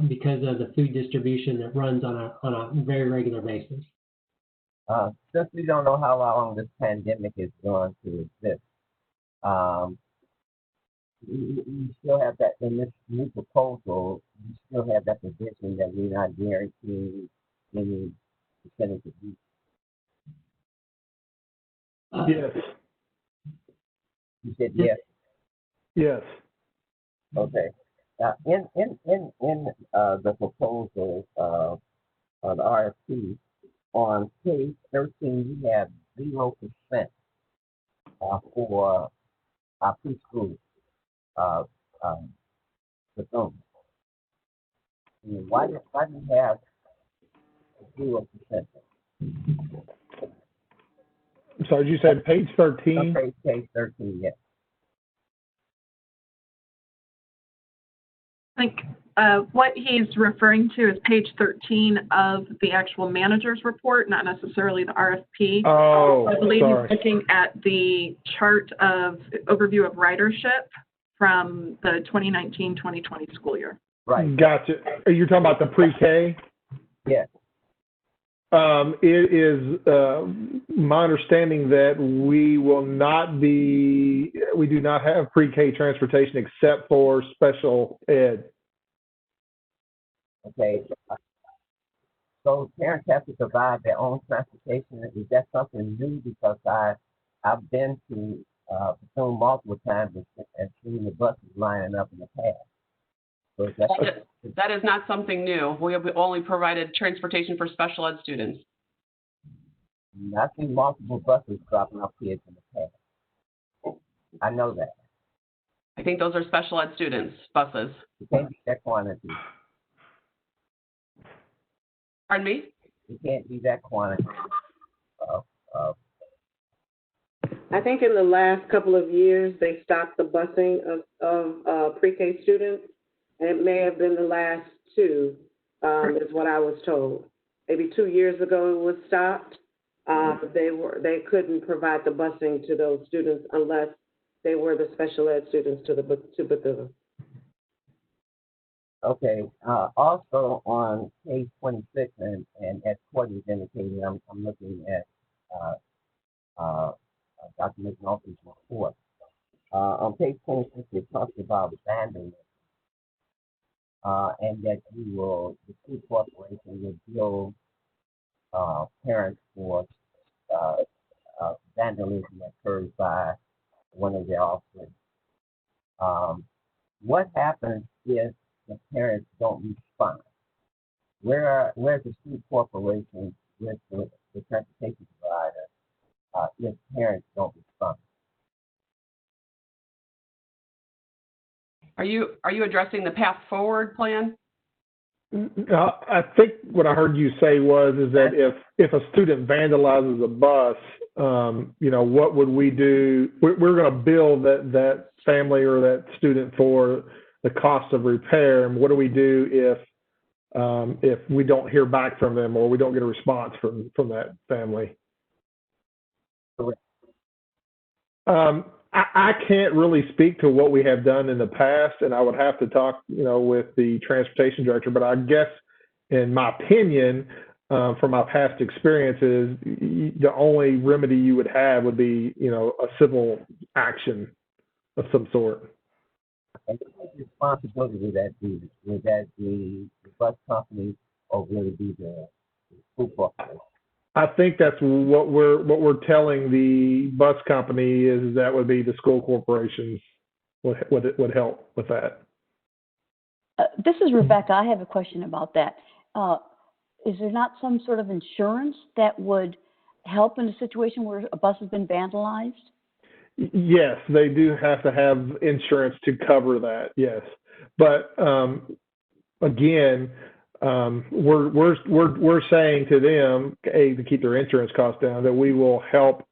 because of the food distribution that runs on a very regular basis. Since we don't know how long this pandemic is going to exist, you still have that in this new proposal. You still have that position that we're not guaranteeing any percentage of use. Yes. You said yes. Yes. Okay. the proposal of the RFP, on page 13, we have 0% for our preschool uh, um, fulfillment. Why do you have 0%? So you said page 13? Okay, page 13, yes. I think what he's referring to is page 13 of the actual manager's report, not necessarily the RFP. Oh, I believe sorry. he's looking at the chart of overview of ridership from the 2019-2020 school year. Right. Gotcha. Are you talking about the pre-K? Yes. It is my understanding that we do not have pre-K transportation except for special ed. Okay. So parents have to provide their own transportation. Is that something new? Because I've been to Bethune multiple times and seen the buses lining up in the past. So That is not something new. We have only provided transportation for special ed students. I've seen multiple buses dropping off kids in the past. I know that. I think those are special ed students' buses. You can't be that quantity. Pardon me? You can't be that quantity. I think in the last couple of years, they stopped the busing of pre-K students, and it may have been the last two, is what I was told. Maybe 2 years ago it was stopped. They couldn't provide the busing to those students unless they were the special ed students to Bethune. Okay. Also on page 26, and as Courtney is indicating, I'm looking at Dr. McNulty's report. On page 26, it talks about vandalism, and that the school corporation will bill parents for vandalism that occurs by one of their offspring. What happens if the parents don't respond? Where's the school corporation with the transportation provider if parents don't respond? Are you addressing the Path Forward plan? I think what I heard you say is that if a student vandalizes a bus, what would we do? We're going to bill that family or that student for the cost of repair. And what do we do if we don't hear back from them or we don't get a response from that family? Correct. I can't really speak to what we have done in the past, and I would have to talk, with the transportation director. But I guess, in my opinion, from my past experiences, the only remedy you would have would be, a civil action of some sort. And what responsibility would that be? Would that be the bus company or would it be the school corporation? I think that's what we're telling the bus company is that would be the school corporations would help with that. This is Rebecca. I have a question about that. Is there not some sort of insurance that would help in a situation where a bus has been vandalized? Yes, they do have to have insurance to cover that. Yes, but again, we're saying to them, to keep their insurance costs down, that we will help,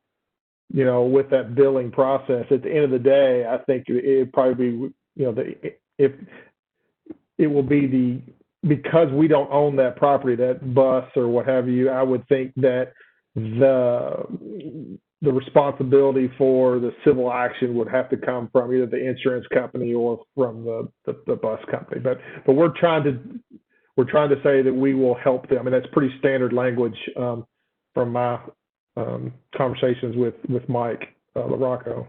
with that billing process. At the end of the day, I think it'd probably be, if it will be because we don't own that property, that bus or what have you, I would think that the responsibility for the civil action would have to come from either the insurance company or from the bus company. But we're trying to say that we will help them, and that's pretty standard language from my conversations with Mike LaRocco.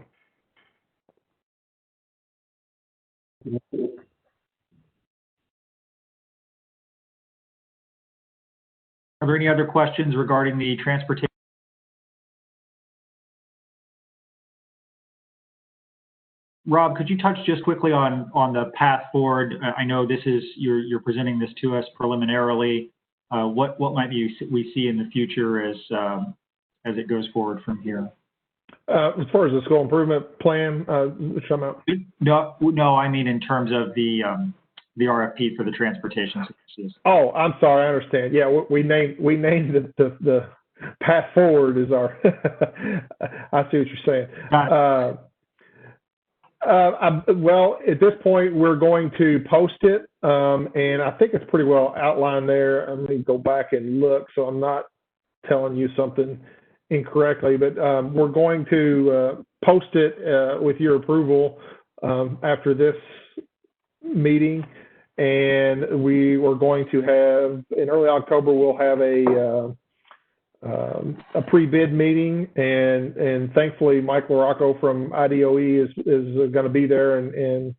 Are there any other questions regarding the transportation? Rob, could you touch just quickly on the path forward? I know this is, you're presenting this to us preliminarily. What might we see in the future as it goes forward from here? As far as the school improvement plan, No, I mean in terms of the RFP for the transportation services. Oh, I'm sorry, I understand. Yeah, we named the path forward is our. I see what you're saying. Well, at this point, we're going to post it, and I think it's pretty well outlined there. Let me go back and look, so I'm not telling you something incorrectly, but we're going to post it with your approval after this meeting, and we were going to have, in early October, we'll have a pre-bid meeting, and thankfully Mike LaRocco from IDOE is going to be there and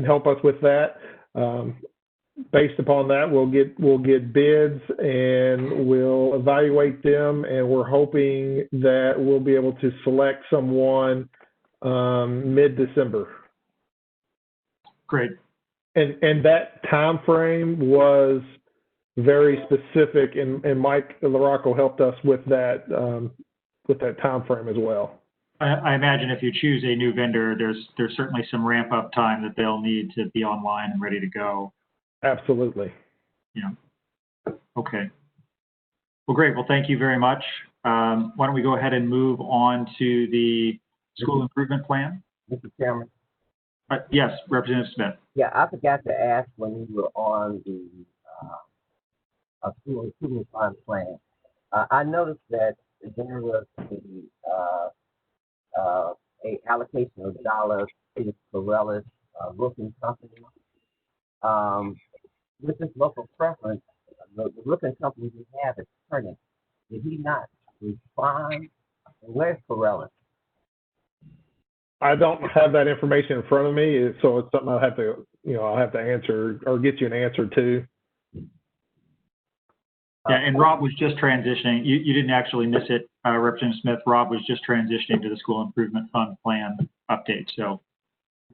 help us with that. Based upon that, we'll get bids and we'll evaluate them, and we're hoping that we'll be able to select someone mid-December. Great. And that time frame was very specific, and Mike LaRocco helped us with that time frame as well. I imagine if you choose a new vendor, there's certainly some ramp up time that they'll need to be online and ready to go. Absolutely. Yeah. Okay. Well, great. Well, thank you very much. Why don't we go ahead and move on to the school improvement plan? Mr. Chairman. Yes, Representative Smith. Yeah, I forgot to ask when we were on the school improvement fund plan. I noticed that there was a allocation of dollars to the Corellis roofing company. With this local preference, the roofing company we have is Turner. Did he not respond? Where's Corellis? I don't have that information in front of me, so it's something I'll have to answer or get you an answer to. Yeah, and Rob was just transitioning. You didn't actually miss it, Representative Smith. Rob was just transitioning to the school improvement fund plan update. So.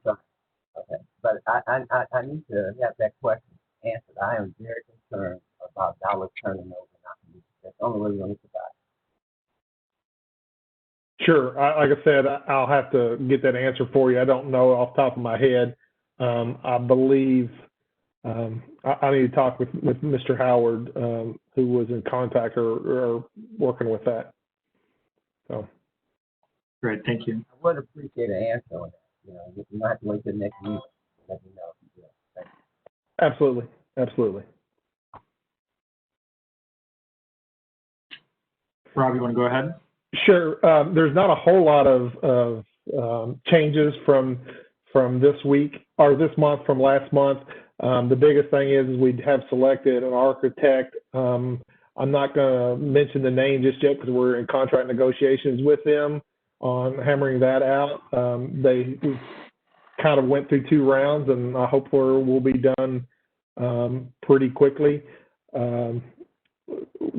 Okay, but I need to have that question answered. I am very concerned about dollars turning over. That's the only way we're going to survive. Sure. Like I said, I'll have to get that answer for you. I don't know off the top of my head. I believe I need to talk with Mr. Howard, who was in contact or working with that. So. Great. Thank you. I would appreciate an answer on that. You don't have to wait till next week. Let me know if you do. Thank you. Absolutely. Absolutely. Rob, you want to go ahead? Sure. There's not a whole lot of changes from this week or this month from last month. The biggest thing is we have selected an architect. I'm not going to mention the name just yet because we're in contract negotiations with them on hammering that out. They kind of went through 2 rounds, and I hope we'll be done pretty quickly.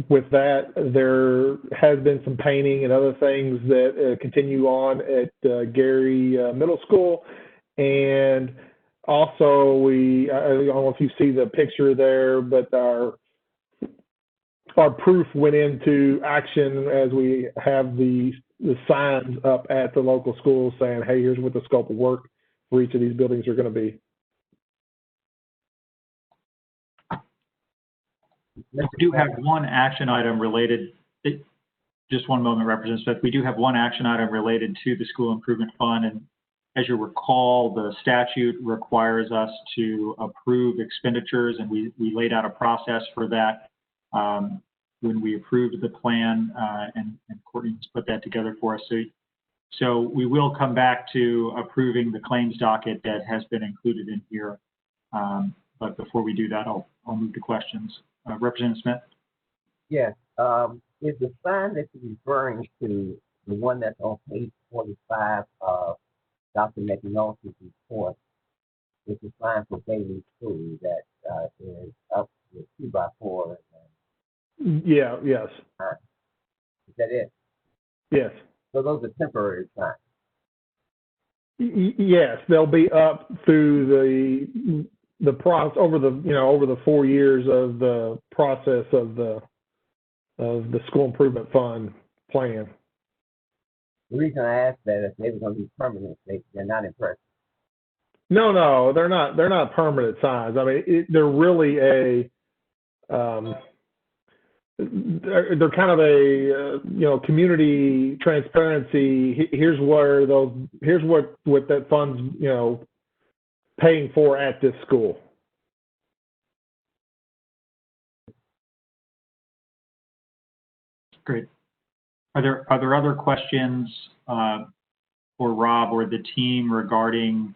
With that, there has been some painting and other things that continue on at Gary Middle School. And also, I don't know if you see the picture there, but our proof went into action as we have the signs up at the local schools saying, hey, here's what the scope of work for each of these buildings are going to be. We do have one action item related, just one moment, Representative Smith. We do have one action item related to the school improvement fund. And as you recall, the statute requires us to approve expenditures, and we laid out a process for that when we approved the plan, and Courtney's put that together for us. So we will come back to approving the claims docket that has been included in here. But before we do that, I'll move to questions. Representative Smith? Yes. Is the sign that you're referring to the one that's on page 45 of Dr. McNulty's report? It's a sign for Bailey School that is up with 2x4. Yeah, yes. Is that it? Yes. So those are temporary signs? Yes, they'll be up through the process over the 4 years of the process of the school improvement fund plan. The reason I asked that is they were going to be permanent. They're not impressed. No, they're not. They're not permanent signs. I mean, they're really they're kind of a community transparency. Here's what that fund's paying for at this school. Great. Are there other questions for Rob or the team regarding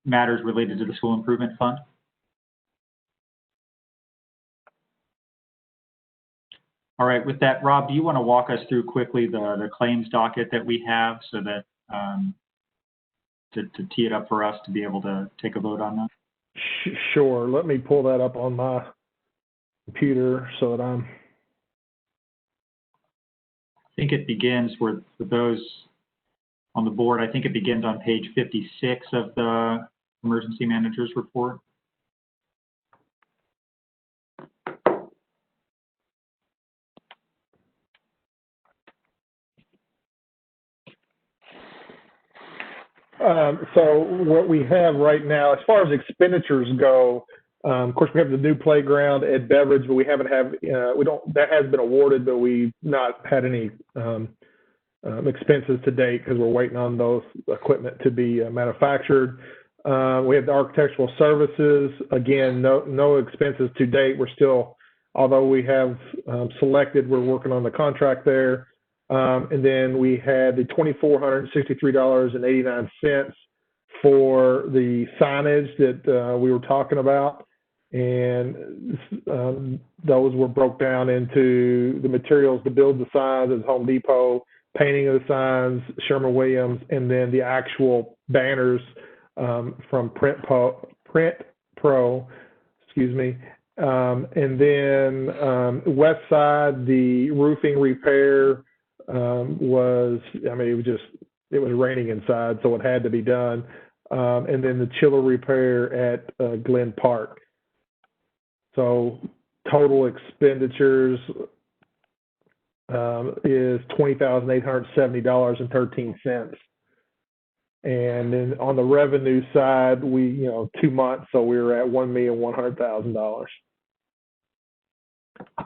matters related to the school improvement fund? All right, with that, Rob, do you want to walk us through quickly the claims docket that we have so that to tee it up for us to be able to take a vote on that? Sure. Let me pull that up on my computer so that I think it begins for those on the board. I think it begins on page 56 of the emergency manager's report. So what we have right now, as far as expenditures go, of course we have the new playground at Beveridge, but we haven't that has been awarded, but we've not had any expenses to date because we're waiting on those equipment to be manufactured. We have the architectural services. Again, no expenses to date. We're still, although we have selected, we're working on the contract there. And then we had the $2,463.89 for the signage that we were talking about. And those were broke down into the materials to build the signs at Home Depot, painting of the signs, Sherman-Williams, and then the actual banners from Print Pro, excuse me. And then west side, the roofing repair was raining inside, so it had to be done. And then the chiller repair at Glen Park. So total expenditures is $20,870.13. And then on the revenue side, we 2 months, so we were at $1,100,000.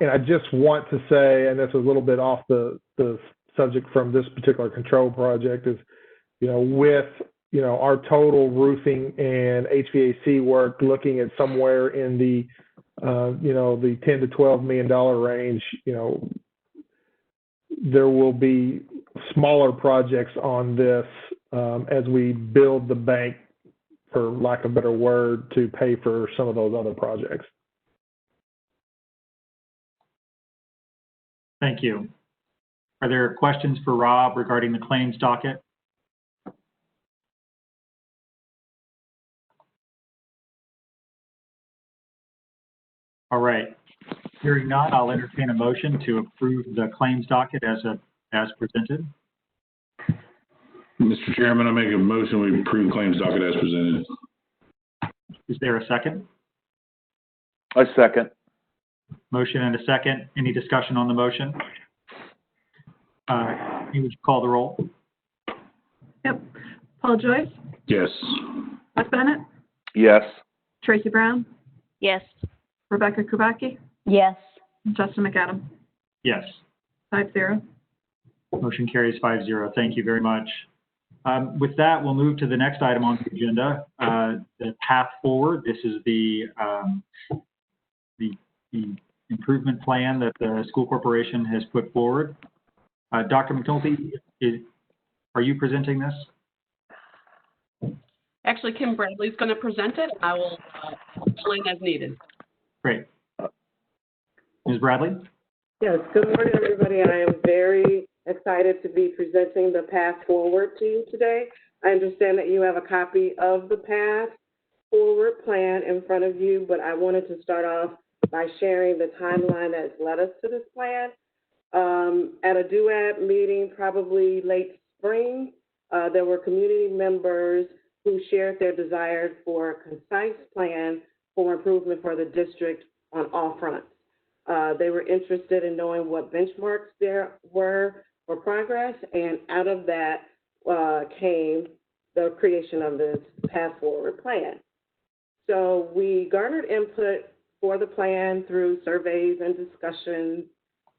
And I just want to say, and this is a little bit off the subject from this particular control project, is with our total roofing and HVAC work looking at somewhere in the the $10 to $12 million range, there will be smaller projects on this as we build the bank, for lack of a better word, to pay for some of those other projects. Thank you. Are there questions for Rob regarding the claims docket? All right. Hearing none, I'll entertain a motion to approve the claims docket as presented. Mr. Chairman, I make a motion we approve claims docket as presented. Is there a second? I second. Motion and a second. Any discussion on the motion? You would call the roll. Yep. Paul Joyce, Yes. Beth Bennett, Yes. Tracy Brown, Yes. Rebecca Kubacki, Yes. Justin McAdam. Yes. 5-0. Motion carries 5-0. Thank you very much. With that, we'll move to the next item on the agenda, the path forward. This is the improvement plan that the school corporation has put forward. Dr. McNulty, are you presenting this? Actually, Kim Bradley's going to present it. I will explain as needed. Great. Ms. Bradley? Yes, good morning, everybody. I am very excited to be presenting the path forward to you today. I understand that you have a copy of the path forward plan in front of you, but I wanted to start off by sharing the timeline that's led us to this plan. At a DUAB meeting, probably late spring, There were community members who shared their desire for a concise plan for improvement for the district on all fronts. They were interested in knowing what benchmarks there were for progress, and out of that came the creation of this Path Forward plan. So we garnered input for the plan through surveys and discussions,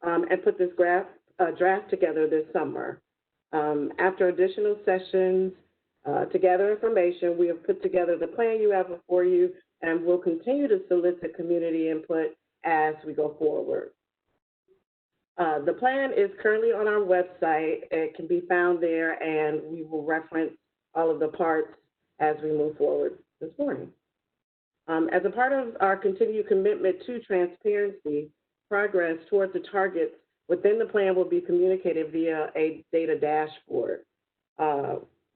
and put this draft together this summer. After additional sessions to gather information, we have put together the plan you have before you, and we'll continue to solicit community input as we go forward. The plan is currently on our website. It can be found there, and we will reference all of the parts as we move forward this morning. As a part of our continued commitment to transparency, progress towards the targets within the plan will be communicated via a data dashboard.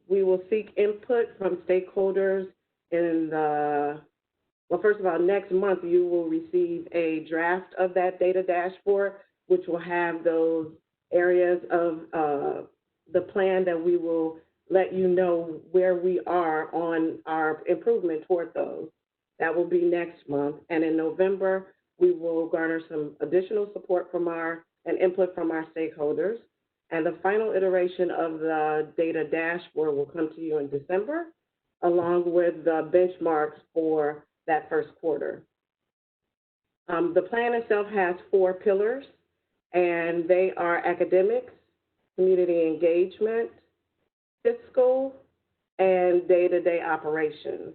We will seek input from stakeholders in the, well, first of all, next month you will receive a draft of that data dashboard, which will have those areas of the plan that we will let you know where we are on our improvement toward those. That will be next month. And in November, we will garner some additional support from and input from our stakeholders. And the final iteration of the data dashboard will come to you in December, along with the benchmarks for that first quarter. The plan itself has 4 pillars, and they are academics, community engagement, fiscal, and day-to-day operations.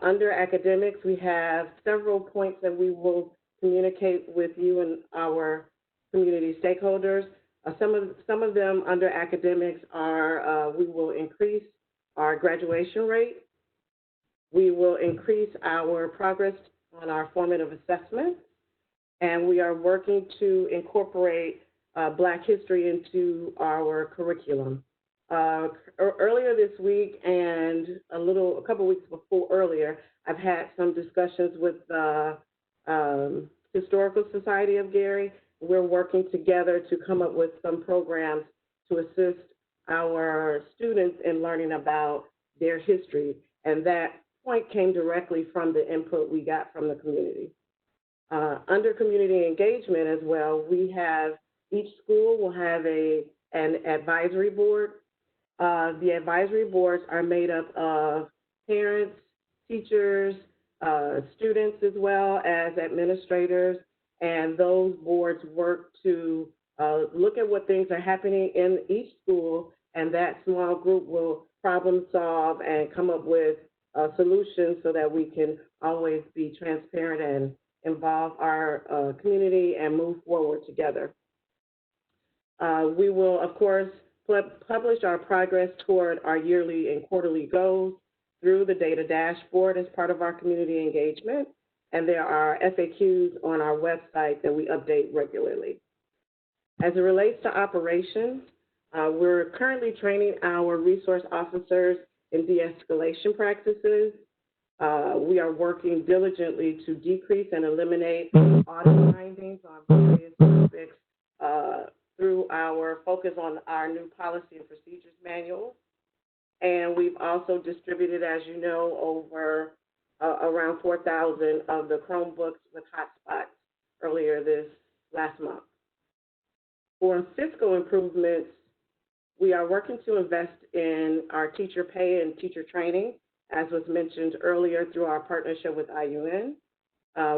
Under academics, we have several points that we will communicate with you and our community stakeholders. Some of them under academics are we will increase our graduation rate. We will increase our progress on our formative assessments, and we are working to incorporate Black history into our curriculum. Earlier this week and a couple weeks earlier, I've had some discussions with the Historical Society of Gary. We're working together to come up with some programs to assist our students in learning about their history, and that point came directly from the input we got from the community. Under community engagement as well, each school will have an advisory board. The advisory boards are made up of parents, teachers, students, as well as administrators, and those boards work to look at what things are happening in each school, and that small group will problem solve and come up with solutions so that we can always be transparent and involve our community and move forward together. We will, of course, publish our progress toward our yearly and quarterly goals through the data dashboard as part of our community engagement, and there are FAQs on our website that we update regularly. As it relates to operations, we're currently training our resource officers in de-escalation practices. We are working diligently to decrease and eliminate audit findings on various topics through our focus on our new policy and procedures manual. And we've also distributed, as you know, over around 4,000 of the Chromebooks with hotspots earlier this last month. For fiscal improvements, we are working to invest in our teacher pay and teacher training, as was mentioned earlier through our partnership with IUN.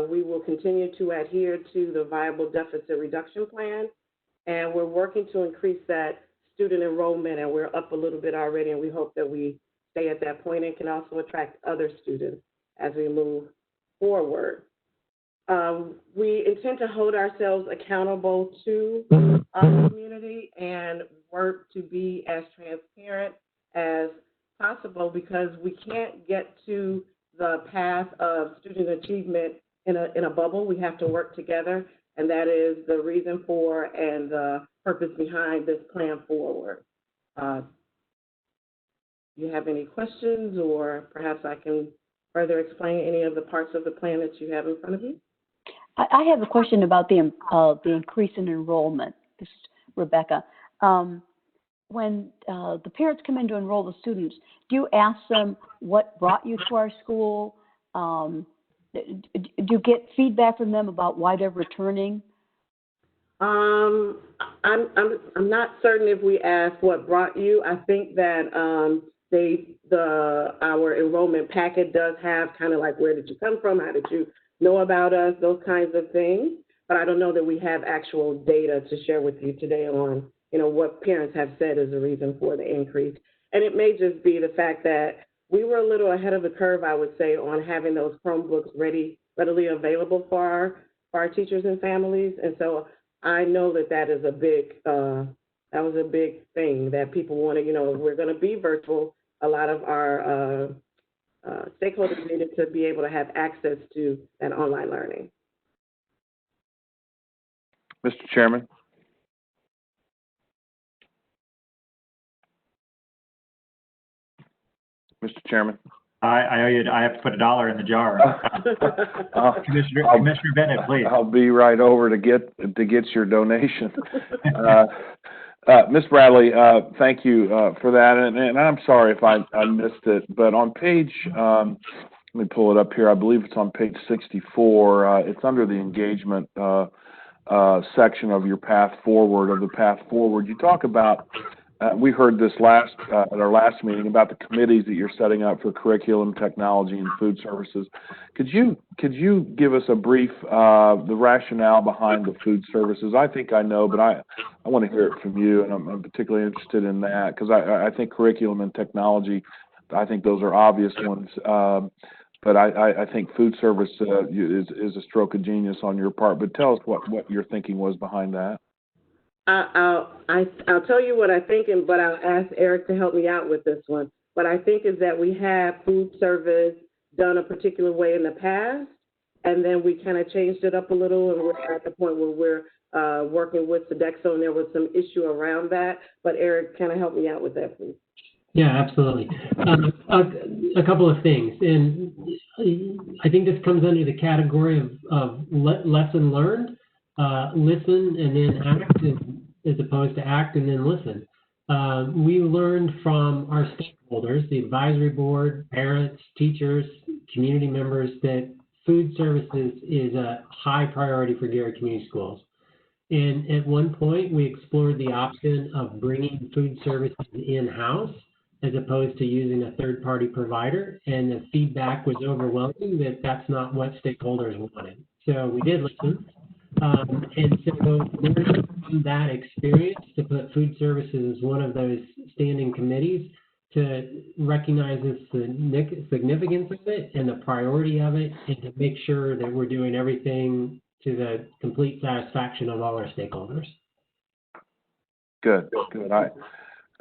We will continue to adhere to the viable deficit reduction plan, and we're working to increase that student enrollment, and we're up a little bit already, and we hope that we stay at that point and can also attract other students as we move forward. We intend to hold ourselves accountable to our community and work to be as transparent as possible, because we can't get to the path of student achievement in a bubble. We have to work together, and that is the reason for and the purpose behind this plan forward. Do you have any questions, or perhaps I can further explain any of the parts of the plan that you have in front of you? I have a question about the increase in enrollment. This is Rebecca. the parents come in to enroll the students, do you ask them what brought you to our school? Do you get feedback from them about why they're returning? I'm not certain if we ask what brought you. I think that our enrollment packet does have kind of like, where did you come from? How did you know about us? Those kinds of things. But I don't know that we have actual data to share with you today on, what parents have said is the reason for the increase. And it may just be the fact that we were a little ahead of the curve, I would say, on having those Chromebooks readily available for our teachers and families. And so I know that is a big, that was a big thing that people want to, we're going to be virtual. A lot of our stakeholders needed to be able to have access to that online learning. Mr. Chairman. Mr. Chairman. I owe you. I have to put $1 in the jar. Commissioner Bennett, please. I'll be right over to get your donation. Ms. Bradley, thank you for that, and I'm sorry if I missed it, but on page, let me pull it up here. I believe it's on page 64. It's under the engagement section of your path forward, You talk about. We heard this at our last meeting about the committees that you're setting up for curriculum, technology, and food services. Could you give us a brief, the rationale behind the food services? I think I know, but I want to hear it from you, and I'm particularly interested in that because I think curriculum and technology, I think those are obvious ones. But I think food service is a stroke of genius on your part. But tell us what your thinking was behind that. I'll tell you what I think, but I'll ask Eric to help me out with this one. What I think is that we have food service done a particular way in the past, and then we kind of changed it up a little, and we're at the point where we're working with Sodexo, and there was some issue around that. But Eric, kind of help me out with that, please. Yeah, absolutely. A couple of things, and I think this comes under the category of lesson learned. Listen and then act, as opposed to act and then listen. We learned from our stakeholders, the advisory board, parents, teachers, community members, that food services is a high priority for Gary Community Schools. And at one point, we explored the option of bringing food services in-house as opposed to using a third-party provider, and the feedback was overwhelming that that's not what stakeholders wanted. So we did listen. And so learning from that experience to put food services as one of those standing committees to recognize the significance of it and the priority of it, and to make sure that we're doing everything to the complete satisfaction of all our stakeholders. Good.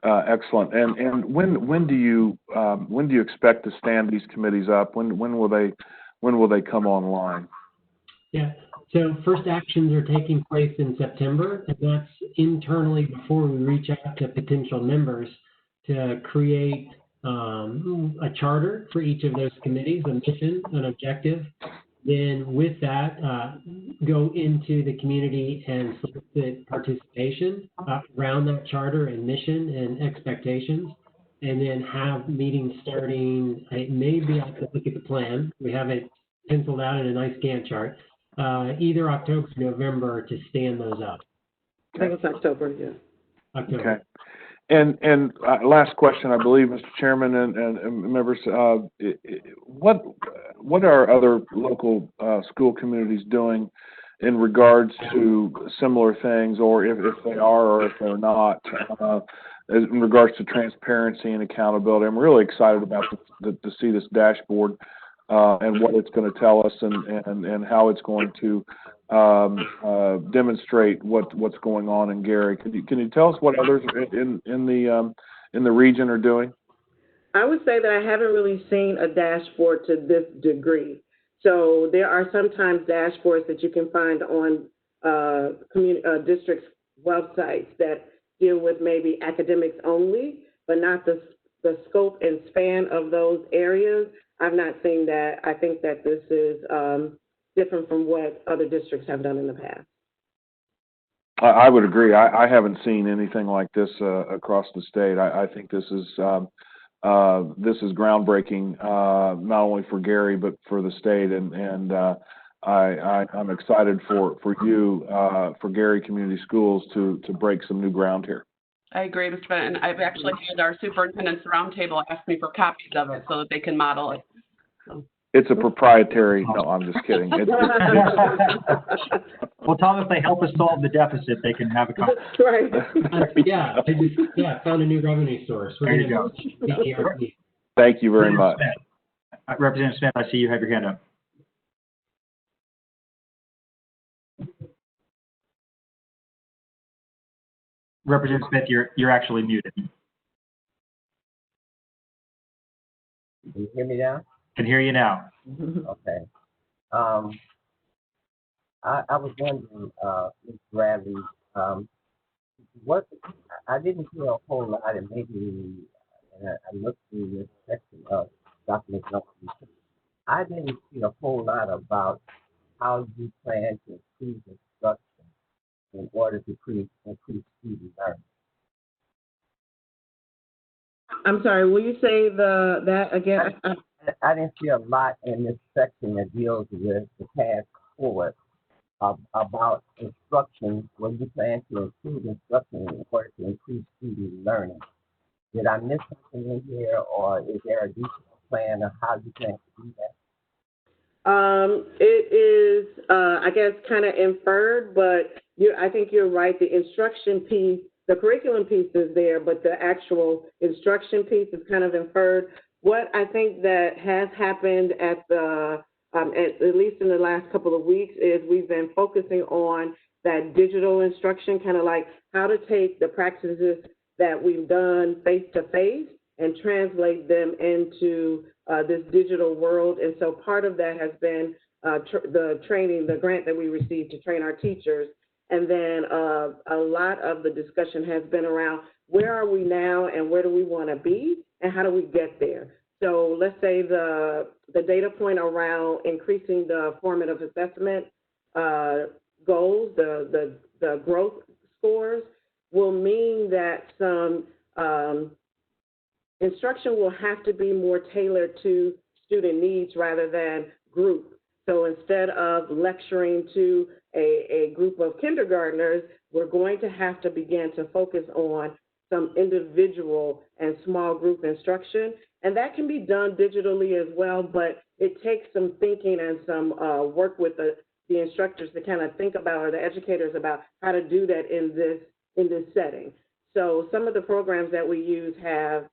Excellent. And when do you expect to stand these committees up? When will they come online? Yeah. So first actions are taking place in September, and that's internally before we reach out to potential members to create a charter for each of those committees, a mission, an objective. Then with that, go into the community and solicit participation around that charter and mission and expectations, and then have meetings starting, it may be, I have to look at the plan, we have it penciled out in a nice Gantt chart, either October or November to stand those up. I think it's October, yeah. October. Okay. And last question, I believe, Mr. Chairman and members, what are other local school communities doing in regards to similar things, or if they are or if they're not, in regards to transparency and accountability? I'm really excited about to see this dashboard and what it's going to tell us and how it's going to demonstrate what's going on in Gary. Can you tell us what others in the region are doing? I would say that I haven't really seen a dashboard to this degree. So there are sometimes dashboards that you can find on districts' websites that deal with maybe academics only, but not the scope and span of those areas. I've not seen that. I think that this is different from what other districts have done in the past. I would agree. I haven't seen anything like this across the state. I think this is groundbreaking, not only for Gary but for the state. And I'm excited for you, for Gary Community Schools to break some new ground here. I agree, Mr. Bennett. And I've actually had our superintendent's roundtable ask me for copies of it so that they can model it. So. It's a proprietary. No, I'm just kidding. Well, Tom, if they help us solve the deficit, they can have a conversation. Right. Found a new revenue source. There you go. Thank you very much. Representative Smith, I see you have your hand up. Representative Smith, you're actually muted. Can you hear me now? Can hear you now. Okay. I was wondering, Ms. Bradley, what I didn't hear a whole lot, and maybe I looked through this section of Dr. McNulty. I didn't see a whole lot about how you plan to improve instruction in order to increase student learning. I'm sorry, will you say that again? I didn't see a lot in this section that deals with the path forward about instruction, when you plan to improve instruction in order to increase student learning. Did I miss something in here, or is there a detailed plan of how you plan to do that? It is, I guess, kind of inferred, but I think you're right. The instruction piece, the curriculum piece is there, but the actual instruction piece is kind of inferred. What I think that has happened at least in the last couple of weeks is we've been focusing on that digital instruction, kind of like how to take the practices that we've done face-to-face and translate them into this digital world. And so part of that has been the training, the grant that we received to train our teachers. And then a lot of the discussion has been around where are we now and where do we want to be and how do we get there? So let's say the data point around increasing the formative assessment goals, the growth scores, will mean that some instruction will have to be more tailored to student needs rather than group. So instead of lecturing to a group of kindergartners, we're going to have to begin to focus on some individual and small group instruction. And that can be done digitally as well, but it takes some thinking and some work with the instructors to kind of think about, or the educators about how to do that in this setting. So some of the programs that we use have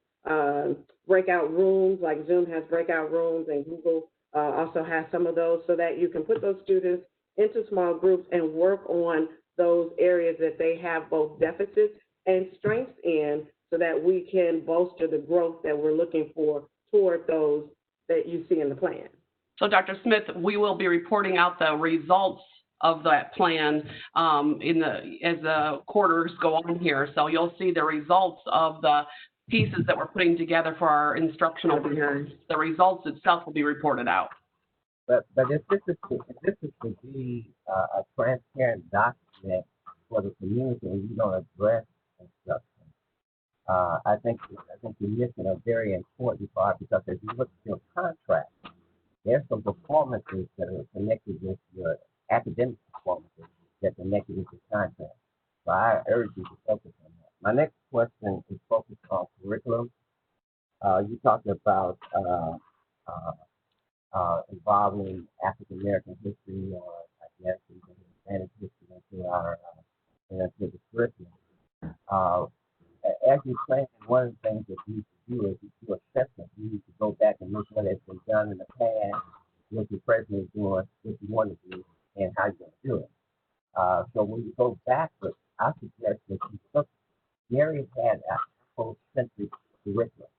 breakout rooms, like Zoom has breakout rooms, and Google also has some of those, so that you can put those students into small groups and work on those areas that they have both deficits and strengths in, so that we can bolster the growth that we're looking for toward those that you see in the plan. So Dr. Smith, we will be reporting out the results of that plan as the quarters go on here. So you'll see the results of the pieces that we're putting together for our instructional plans. The results itself will be reported out. But if this is to be a transparent document for the community, and you don't address instruction, I think you're missing a very important part, because if you look at your contract, there's some performances that are connected with your academic performances that are connected with your contract. So I urge you to focus on that. My next question is focused on curriculum. You talked about involving African American history, or I guess even Hispanic history into the curriculum. As you plan, one of the things that you need to do is you do assessment. You need to go back and look what has been done in the past, what your president is doing, what you want to do, and how you're going to do it. So when you go backwards, I suggest that you look. Gary had a Afrocentric curriculum.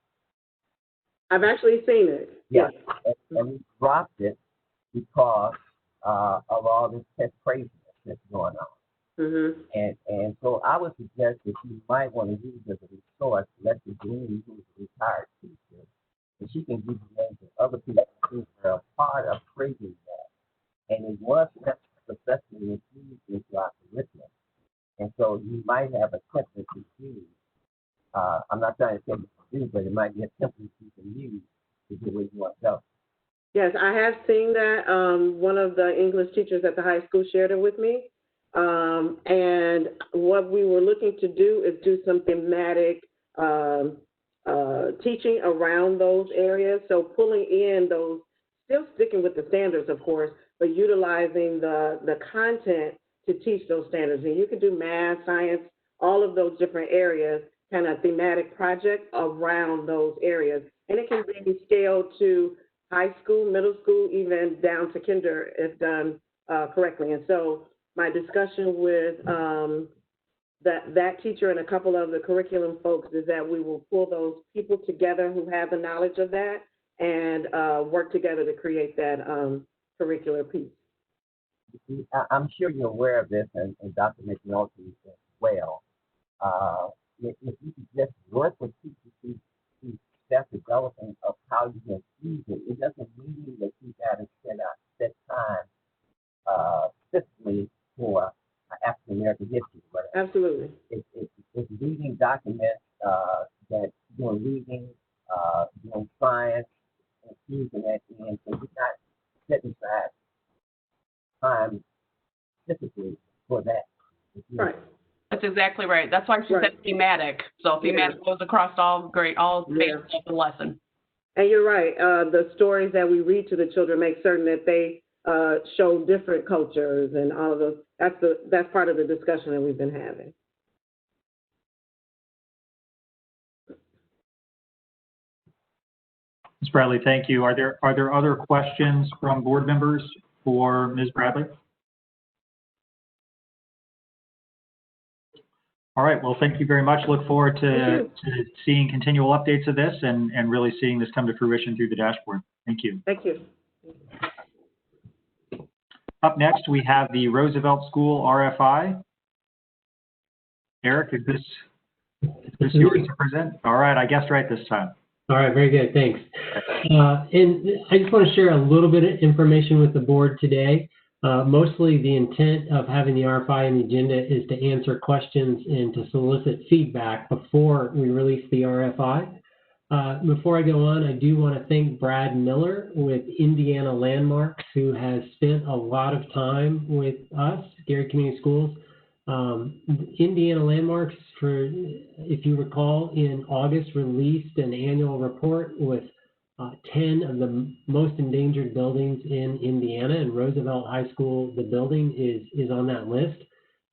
I've actually seen it. Yes, and we dropped it because of all this test craziness that's going on. Mm-hmm. And so I would suggest that you might want to use as a resource Leslie Green, who's a retired teacher, and she can give you names of other people who are a part of creating that. And it was that successfully infused into our curriculum. And so you might have a template to use. I'm not trying to say what to do, but it might be a template you can use to do what you want to go. Yes, I have seen that. One of the English teachers at the high school shared it with me. And what we were looking to do is do some thematic teaching around those areas. So pulling in those, still sticking with the standards, of course, but utilizing the content to teach those standards. And you can do math, science, all of those different areas, kind of thematic projects around those areas. And it can be scaled to high school, middle school, even down to kinder if done correctly. And so my discussion with that teacher and a couple of the curriculum folks is that we will pull those people together who have the knowledge of that and work together to create that curricular piece. I'm sure you're aware of this, and Dr. McNulty as well. If you could just work with teachers to step development of how you can use it, it doesn't mean that you got to set time specifically for African American history. But absolutely, it's reading documents that doing reading, doing science, and using that in. So you're not setting aside time specifically for that. Right. That's exactly right. That's why she said thematic. So thematic goes across all phases of the lesson. And you're right. The stories that we read to the children make certain that they show different cultures and all of those. That's part of the discussion that we've been having. Ms. Bradley, thank you. Are there other questions from board members for Ms. Bradley? All right, well, thank you very much. Look forward to seeing continual updates of this and really seeing this come to fruition through the dashboard. Thank you. Thank you. Up next, we have the Roosevelt School RFI. Eric, is this yours to present? All right, I guessed right this time. All right, very good, thanks. And I just want to share a little bit of information with the board today. Mostly the intent of having the RFI on the agenda is to answer questions and to solicit feedback before we release the RFI. Before I go on, I do want to thank Brad Miller with Indiana Landmarks, who has spent a lot of time with us, Gary Community Schools. Indiana Landmarks, if you recall, in August released an annual report with 10 of the most endangered buildings in Indiana, and Roosevelt High School, the building, is on that list,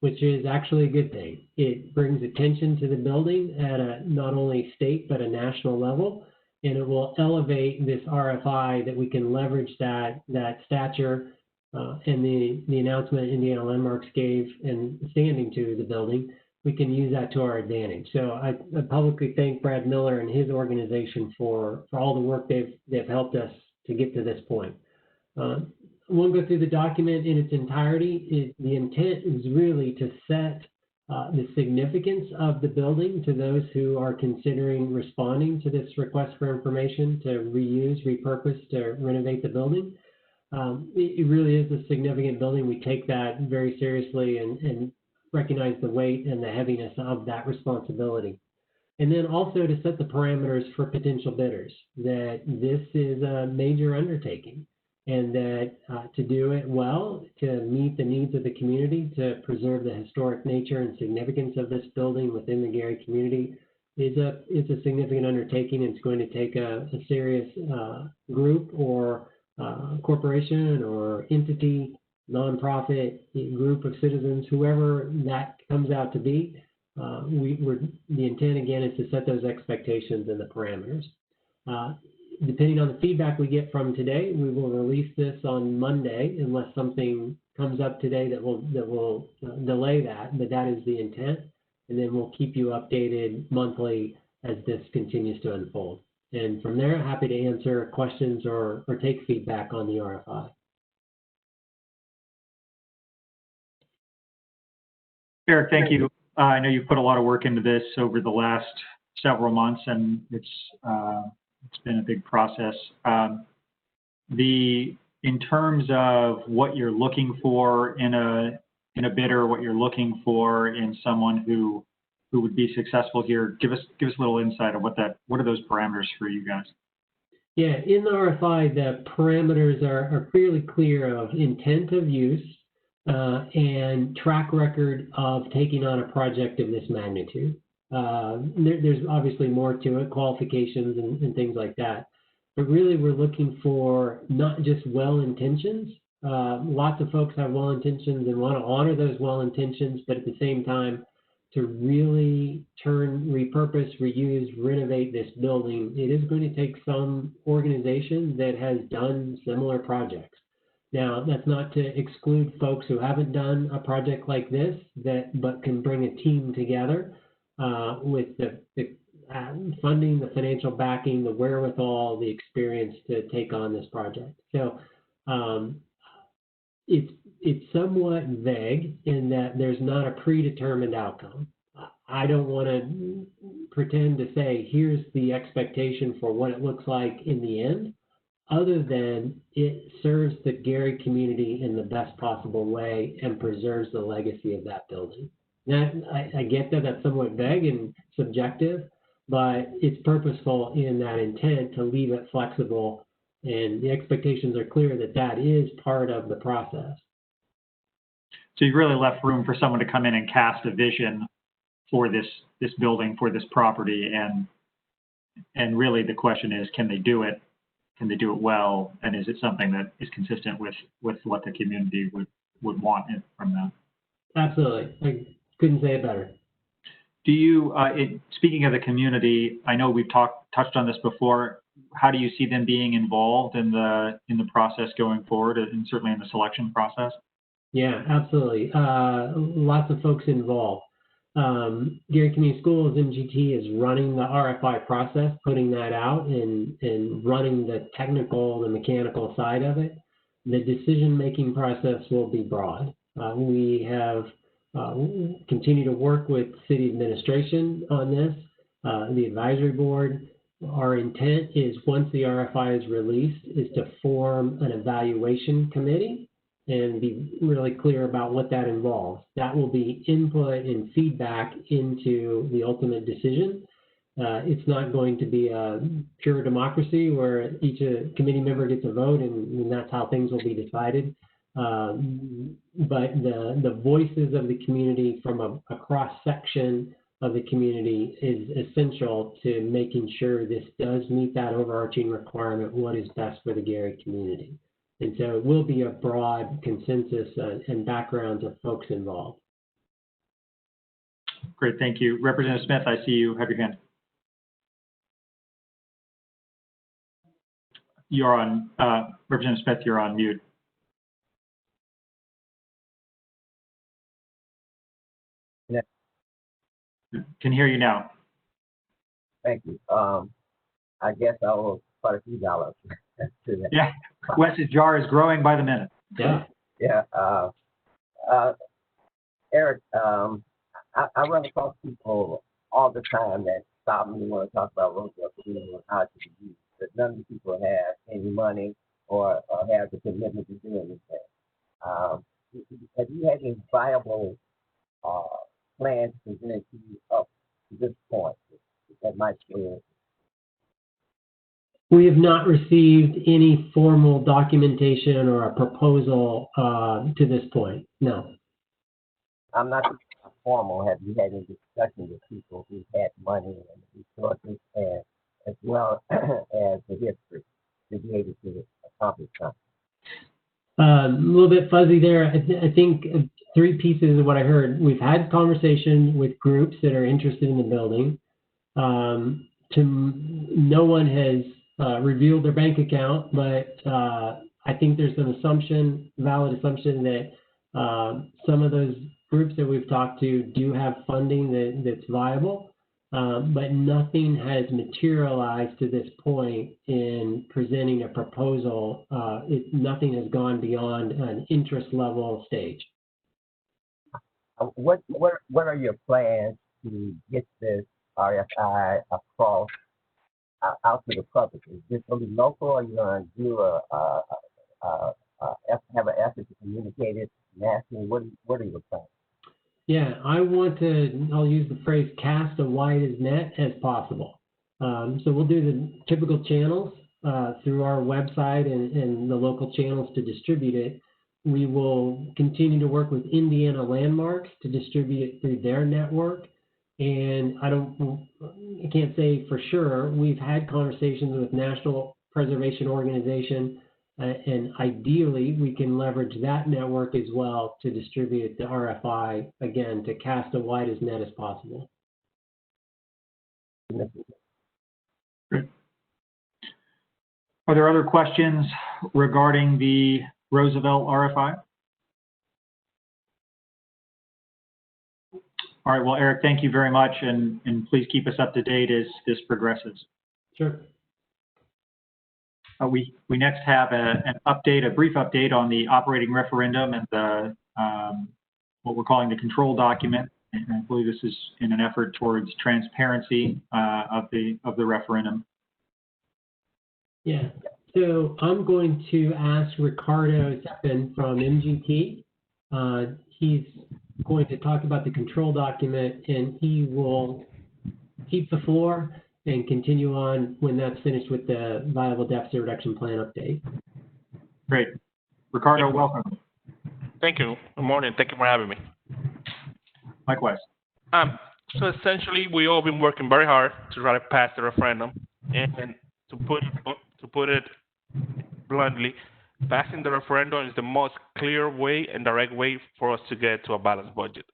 which is actually a good thing. It brings attention to the building at a not only state but a national level, and it will elevate this RFI that we can leverage that stature and the announcement Indiana Landmarks gave and standing to the building. We can use that to our advantage. So I publicly thank Brad Miller and his organization for all the work they've helped us to get to this point. I won't go through the document in its entirety. The intent is really to set the significance of the building to those who are considering responding to this request for information to reuse, repurpose, to renovate the building. It really is a significant building. We take that very seriously and recognize the weight and the heaviness of that responsibility. And then also to set the parameters for potential bidders, that this is a major undertaking and that to do it well, to meet the needs of the community, to preserve the historic nature and significance of this building within the Gary community is a significant undertaking. It's going to take a serious group or corporation or entity, nonprofit group of citizens, whoever that comes out to be. The intent again is to set those expectations and the parameters. Depending on the feedback we get from today, we will release this on Monday, unless something comes up today that will delay that. But that is the intent, and then we'll keep you updated monthly as this continues to unfold. And from there, happy to answer questions or take feedback on the RFI. Eric, thank you. I know you've put a lot of work into this over the last several months, and it's been a big process. In terms of what you're looking for in a bidder, what you're looking for in someone who would be successful here. Give us a little insight of what are those parameters for you guys? Yeah, in the RFI, the parameters are fairly clear of intent of use and track record of taking on a project of this magnitude. There's obviously more to it, qualifications and things like that. But really, we're looking for not just well-intentions. Lots of folks have well-intentions and want to honor those well-intentions, but at the same time, to really repurpose, reuse, renovate this building, it is going to take some organization that has done similar projects. Now, that's not to exclude folks who haven't done a project like this, but can bring a team together with the funding, the financial backing, the wherewithal, the experience to take on this project. So it's somewhat vague in that there's not a predetermined outcome. I don't want to pretend to say here's the expectation for what it looks like in the end, other than it serves the Gary community in the best possible way and preserves the legacy of that building. I get that that's somewhat vague and subjective, but it's purposeful in that intent to leave it flexible, and the expectations are clear that that is part of the process. So you've really left room for someone to come in and cast a vision for this building, for this property, and really the question is, can they do it? Can they do it well? And is it something that is consistent with what the community would want from that? Absolutely. I couldn't say it better. Do you, speaking of the community, I know we've touched on this before. How do you see them being involved in the process going forward, and certainly in the selection process? Yeah, absolutely. Lots of folks involved. Gary Community Schools, MGT, is running the RFI process, putting that out and running the technical, the mechanical side of it. The decision-making process will be broad. We have continued to work with city administration on this, the advisory board. Our intent is, once the RFI is released, is to form an evaluation committee and be really clear about what that involves. That will be input and feedback into the ultimate decision. It's not going to be a pure democracy where each committee member gets a vote and that's how things will be decided. But the voices of the community from a cross-section of the community is essential to making sure this does meet that overarching requirement, what is best for the Gary community. And so it will be a broad consensus and backgrounds of folks involved. Great, thank you. Representative Smith, I see you have your hand. You're on, Representative Smith, you're on mute. Yeah. Can hear you now. Thank you. I guess I owe quite a few dollars to that. Yeah, Wes's jar is growing by the minute. Yeah. Yeah. Eric, I run across people all the time that stop me and want to talk about road and how to be used, but none of the people have any money or have the commitment to do anything. Have you had any viable plans presented to you up to this point that might be? We have not received any formal documentation or a proposal to this point, no. I'm not formal. Have you had any discussion with people who had money and resources, and as well as the history to be able to accomplish something? A little bit fuzzy there. I think three pieces of what I heard. We've had conversation with groups that are interested in the building. No one has revealed their bank account, but I think there's an assumption, valid assumption, that some of those groups that we've talked to do have funding that's viable, but nothing has materialized to this point in presenting a proposal. Nothing has gone beyond an interest level stage. What are your plans to get this RFI across out to the public? Is this going to be local, or are you going to do have an effort to communicate it and ask me what are your plans? Yeah, I'll use the phrase cast a wide as net as possible. So we'll do the typical channels through our website and the local channels to distribute it. We will continue to work with Indiana Landmarks to distribute it through their network. And I can't say for sure. We've had conversations with National Preservation Organization, and ideally we can leverage that network as well to distribute the RFI, again, to cast a wide as net as possible. Good. Are there other questions regarding the Roosevelt RFI? All right, well, Eric, thank you very much, and please keep us up to date as this progresses. Sure. We next have a brief update on the operating referendum and the what we're calling the control document. And I believe this is in an effort towards transparency of the referendum. Yeah. So I'm going to ask Ricardo Zeppin from MGT. He's going to talk about the control document, and he will keep the floor and continue on when that's finished with the viable deficit reduction plan update. Great. Ricardo, welcome. Thank you. Good morning. Thank you for having me. Likewise. So essentially, we all been working very hard to try to pass the referendum, and to put it bluntly, passing the referendum is the most clear way and direct way for us to get to a balanced budget.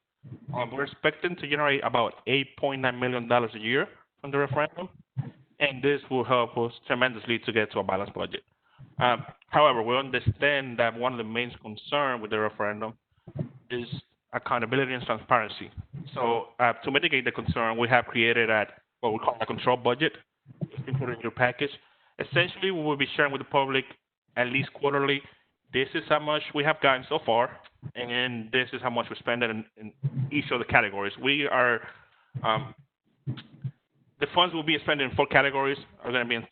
We're expecting to generate about $8.9 million a year from the referendum, and this will help us tremendously to get to a balanced budget. However, we understand that one of the main concerns with the referendum is accountability and transparency. So to mitigate the concern, we have created what we call a control budget. It's included in your package. Essentially, we will be sharing with the public at least quarterly. This is how much we have gotten so far, and this is how much we spend in each of the categories. We are the funds will be spent in 4 categories. Are going to be in,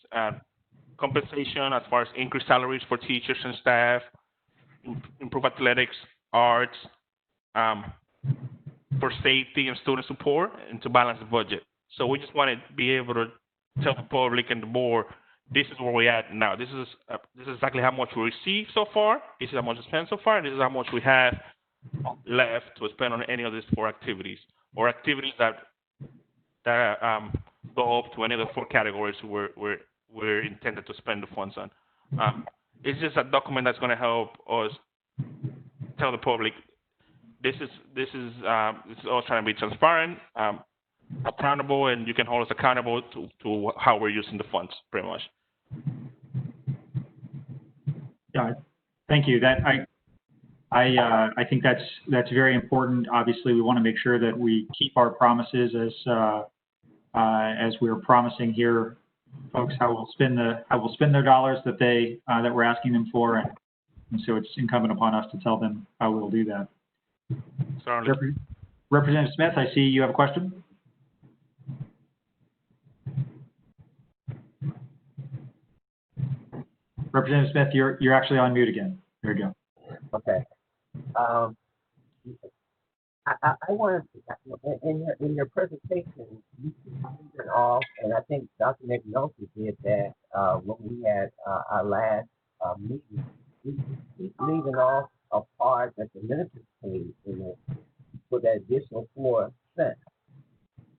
compensation as far as increased salaries for teachers and staff, improve athletics, arts, for safety and student support, and to balance the budget. So we just want to be able to tell the public and the board, this is where we're at now. This is exactly how much we received so far. This is how much we spent so far, and this is how much we have left to spend on any of these 4 activities, or activities that go up to any of the 4 categories we're intended to spend the funds on. It's just a document that's going to help us tell the public this is all trying to be transparent, accountable, and you can hold us accountable to how we're using the funds, pretty much. Yeah, thank you. I think that's very important. Obviously, we want to make sure that we keep our promises as we're promising here, folks, how we'll spend their dollars that we're asking them for, and so it's incumbent upon us to tell them how we will do that. Sorry. Representative Smith, I see you have a question. Representative Smith, you're actually on mute again. There you go. Okay. I wanted to, in your presentation, you started off, and I think Dr. McNulty did that when we had our last meeting. We keep leaving off a part that the ministers paid in it for that additional 4 cents.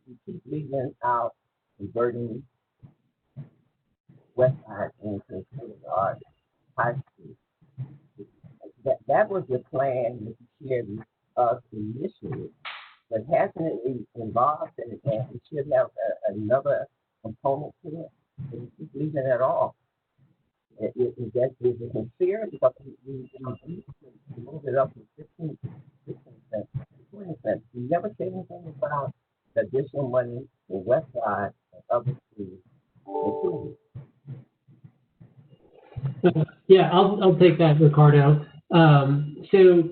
We keep leaving out converting West Side into our high school. That was the plan that you shared with us initially, but hasn't it evolved and it should have another component to it? And you keep leaving it off. Is it sincere? Because we moved it up to 15 cents, 20 cents. You never say anything about the additional money for West Side and other schools. Yeah, I'll take that, Ricardo. So,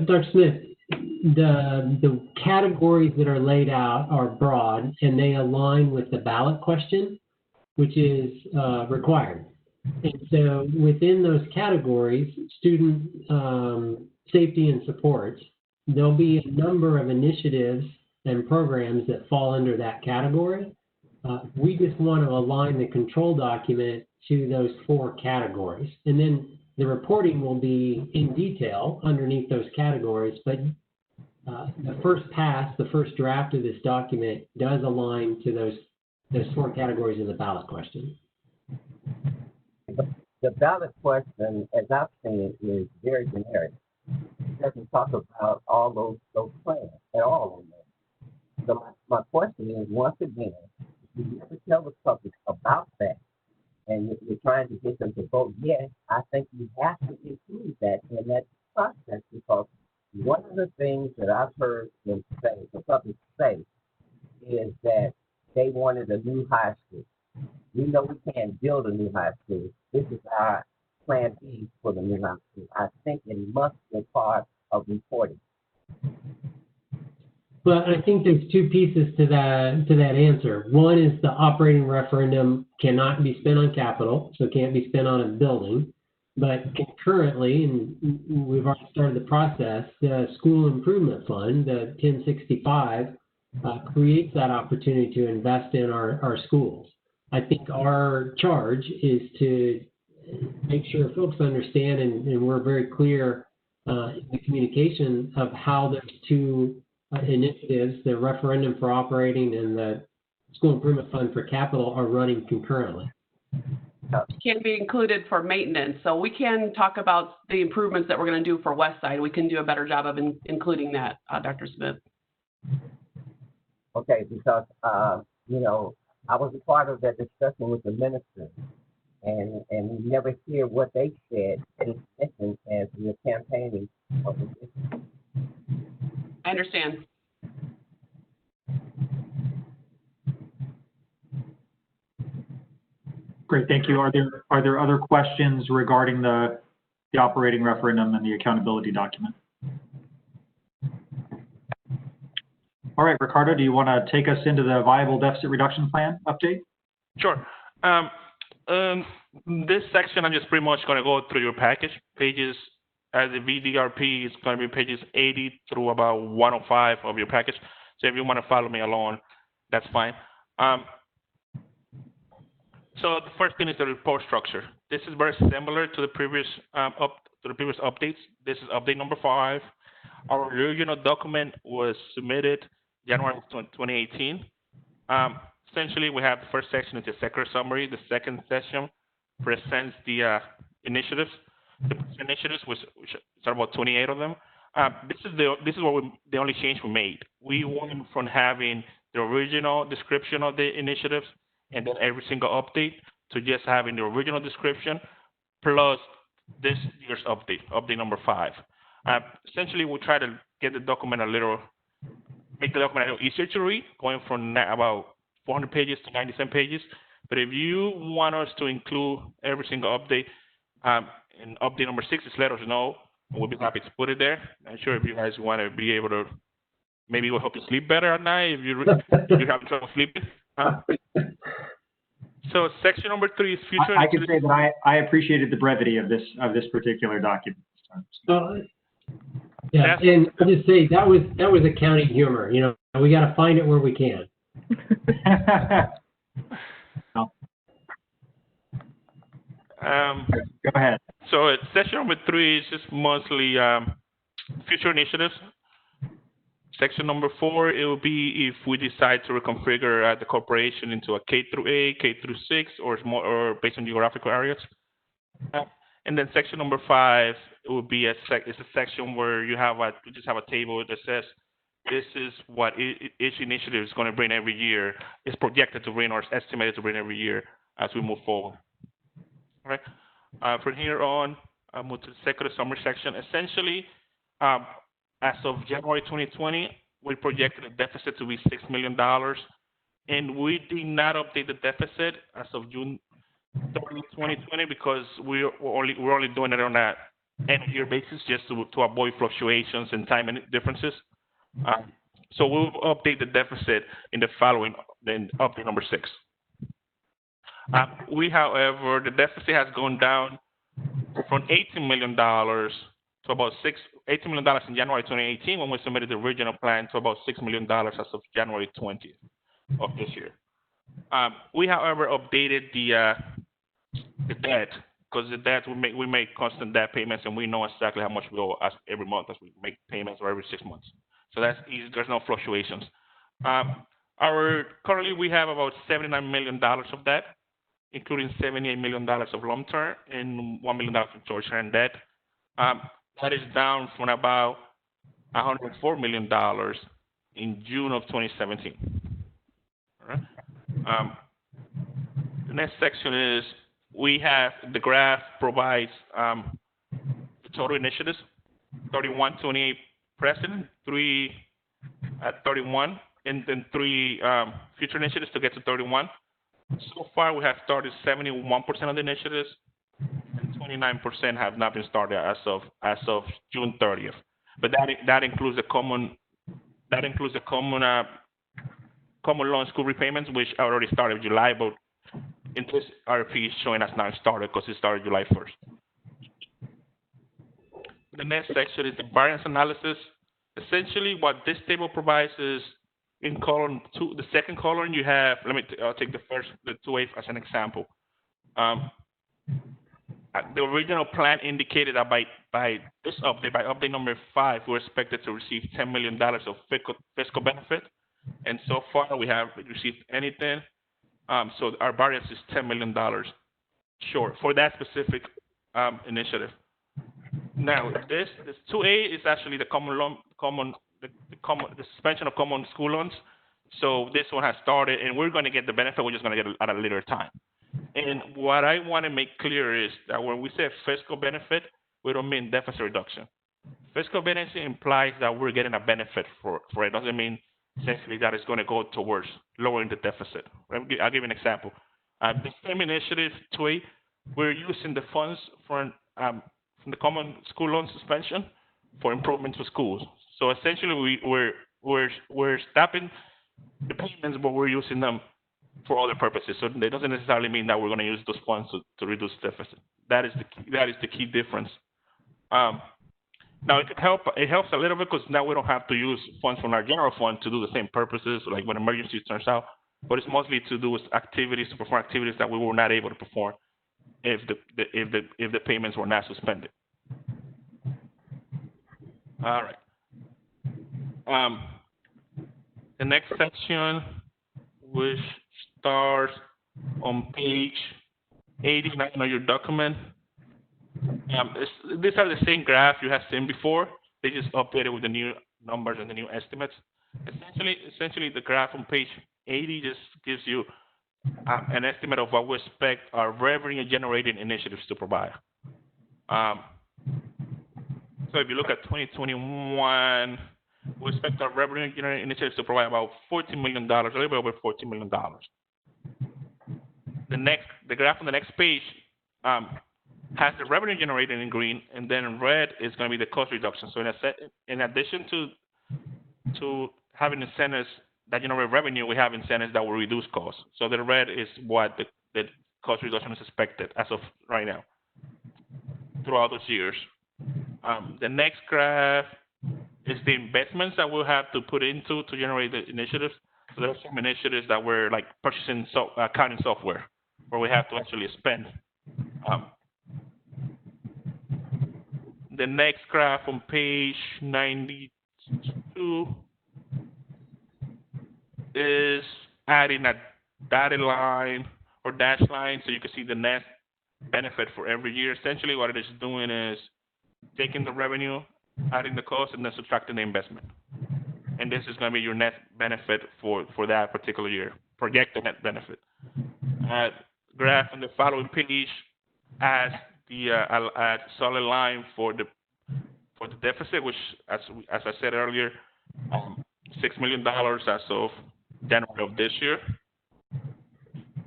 Dr. Smith, the categories that are laid out are broad, and they align with the ballot question, which is required. And so within those categories, student safety and supports, there'll be a number of initiatives and programs that fall under that category. We just want to align the control document to those 4 categories. And then the reporting will be in detail underneath those categories, but the first pass, the first draft of this document does align to those 4 categories of the ballot question. The ballot question, as I've seen it, is very generic. It doesn't talk about all those plans at all in there. So my question is, once again, if you never tell the public about that, and you're trying to get them to vote yes, I think you have to include that in that process, because one of the things that I've heard them say, the public say, is that they wanted a new high school. We know we can't build a new high school. This is our plan B for the new high school. I think it must be part of reporting. Well, I think there's 2 pieces to that answer. One is the operating referendum cannot be spent on capital, so it can't be spent on a building. But concurrently, and we've already started the process, the School Improvement Fund, the 1065, creates that opportunity to invest in our schools. I think our charge is to make sure folks understand, and we're very clear in the communication of how those 2 initiatives, the referendum for operating and the School Improvement Fund for capital, are running concurrently. Can be included for maintenance. So we can talk about the improvements that we're going to do for West Side. We can do a better job of including that, Dr. Smith. Okay, because, I was a part of that discussion with the minister, and we never hear what they said in essence as we were campaigning for the district. I understand. Great, thank you. Are there other questions regarding the operating referendum and the accountability document? All right, Ricardo, do you want to take us into the viable deficit reduction plan update? Sure. This section, I'm just pretty much going to go through your package. Pages, as a VDRP, is going to be pages 80 through about 105 of your package. So if you want to follow me along, that's fine. So the first thing is the report structure. This is very similar to the previous updates. This is update number 5. Our original document was submitted January 2018. Essentially, we have the first section is the sector summary. The second section presents the initiatives. The initiatives, which are about 28 of them. This is the only change we made. We went from having the original description of the initiatives and then every single update to just having the original description plus this year's update number 5. Essentially, we try to get the document make the document a little easier to read, going from about 400 pages to 97 pages. But if you want us to include every single update in update number 6, just let us know. We'll be happy to put it there. I'm sure if you guys want to be able to, maybe it will help you sleep better at night if you're having trouble sleeping. So section number 3 is future. I can say that I appreciated the brevity of this particular document. Yeah, and I'll just say that was accounting humor. We got to find it where we can. Go ahead. So section number 3 is just mostly future initiatives. Section number 4, it will be if we decide to reconfigure the corporation into a K through 8, K through 6, or based on geographical areas. And then section number 5, it will be it's a section where you just have a table that says this is what each initiative is going to bring every year. It's projected to bring or estimated to bring every year as we move forward. All right. From here on, I'll move to the second summary section. Essentially, as of January 2020, we projected the deficit to be $6 million, and we did not update the deficit as of June 30, 2020, because we're only doing it on an end-of-year basis just to avoid fluctuations and timing differences. So we'll update the deficit in the following, then update number 6. However, the deficit has gone down from $18 million to about $18 million in January 2018 when we submitted the original plan to about $6 million as of January 20th of this year. We, however, updated the debt, because the debt we make constant debt payments, and we know exactly how much we owe every month as we make payments, or every 6 months. So that's easy. There's no fluctuations. Currently we have about $79 million of debt, including $78 million of long term and $1 million of short-term debt. That is down from about $104 million in June of 2017. All right. The next section is we have the graph provides the total initiatives, 31, 28 present, 3 at 31, and then 3 future initiatives to get to 31. So far, we have started 71% of the initiatives, and 29% have not been started as of June 30th. But that includes the common loan school repayments, which already started in July, but in this RFP is showing us now started because it started July 1st. The next section is the variance analysis. Essentially, what this table provides is in column 2, the second column you have. I'll take the 2A as an example. The original plan indicated that by this update, by update number 5, we're expected to receive $10 million of fiscal benefit, and so far we haven't received anything. So our variance is $10 million short for that specific initiative. Now, this 2A is actually the the suspension of common school loans. So this one has started, and we're going to get the benefit. We're just going to get it at a later time. And what I want to make clear is that when we say fiscal benefit, we don't mean deficit reduction. Fiscal benefit implies that we're getting a benefit for it. It doesn't mean essentially that it's going to go towards lowering the deficit. I'll give you an example. The same initiative, 2A, we're using the funds from the common school loan suspension for improvements to schools. So essentially, we're stopping the payments, but we're using them for other purposes. So it doesn't necessarily mean that we're going to use those funds to reduce deficit. That is the key difference. Now it helps a little bit because now we don't have to use funds from our general fund to do the same purposes, like when emergencies turns out. But it's mostly to do with to perform activities that we were not able to perform if the payments were not suspended. All right. The next section, which starts on page 89 of your document. These are the same graph you have seen before. They just updated with the new numbers and the new estimates. Essentially, the graph on page 80 just gives you an estimate of what we expect our revenue-generating initiatives to provide. So if you look at 2021, we expect our revenue-generating initiatives to provide about $14 million, a little bit over $14 million. The graph on the next page has the revenue generated in green, and then in red is going to be the cost reduction. So in addition to having incentives that generate revenue, we have incentives that will reduce costs. So the red is what the cost reduction is expected as of right now throughout those years. The next graph is the investments that we'll have to put into to generate the initiatives. So there are some initiatives that we're like purchasing accounting software where we have to actually spend. The next graph on page 92 is adding a dotted line or dashed line so you can see the net benefit for every year. Essentially what it is doing is taking the revenue, adding the cost, and then subtracting the investment. And this is going to be your net benefit for that particular year, projected net benefit. Graph on the following page adds the solid line for the deficit, which as I said earlier, $6 million as of January of this year.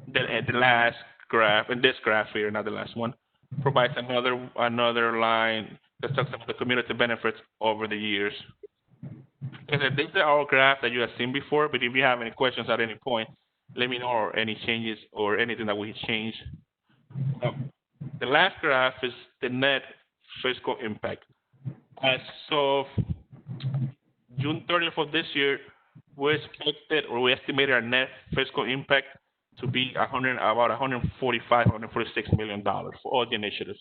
Then at the last graph, and this graph here, not the last one, provides another line that talks about the community benefits over the years. And these are all graphs that you have seen before, but if you have any questions at any point, let me know, or any changes or anything that we change. The last graph is the net fiscal impact. As of June 30th of this year, we expected or we estimated our net fiscal impact to be about $146 million for all the initiatives.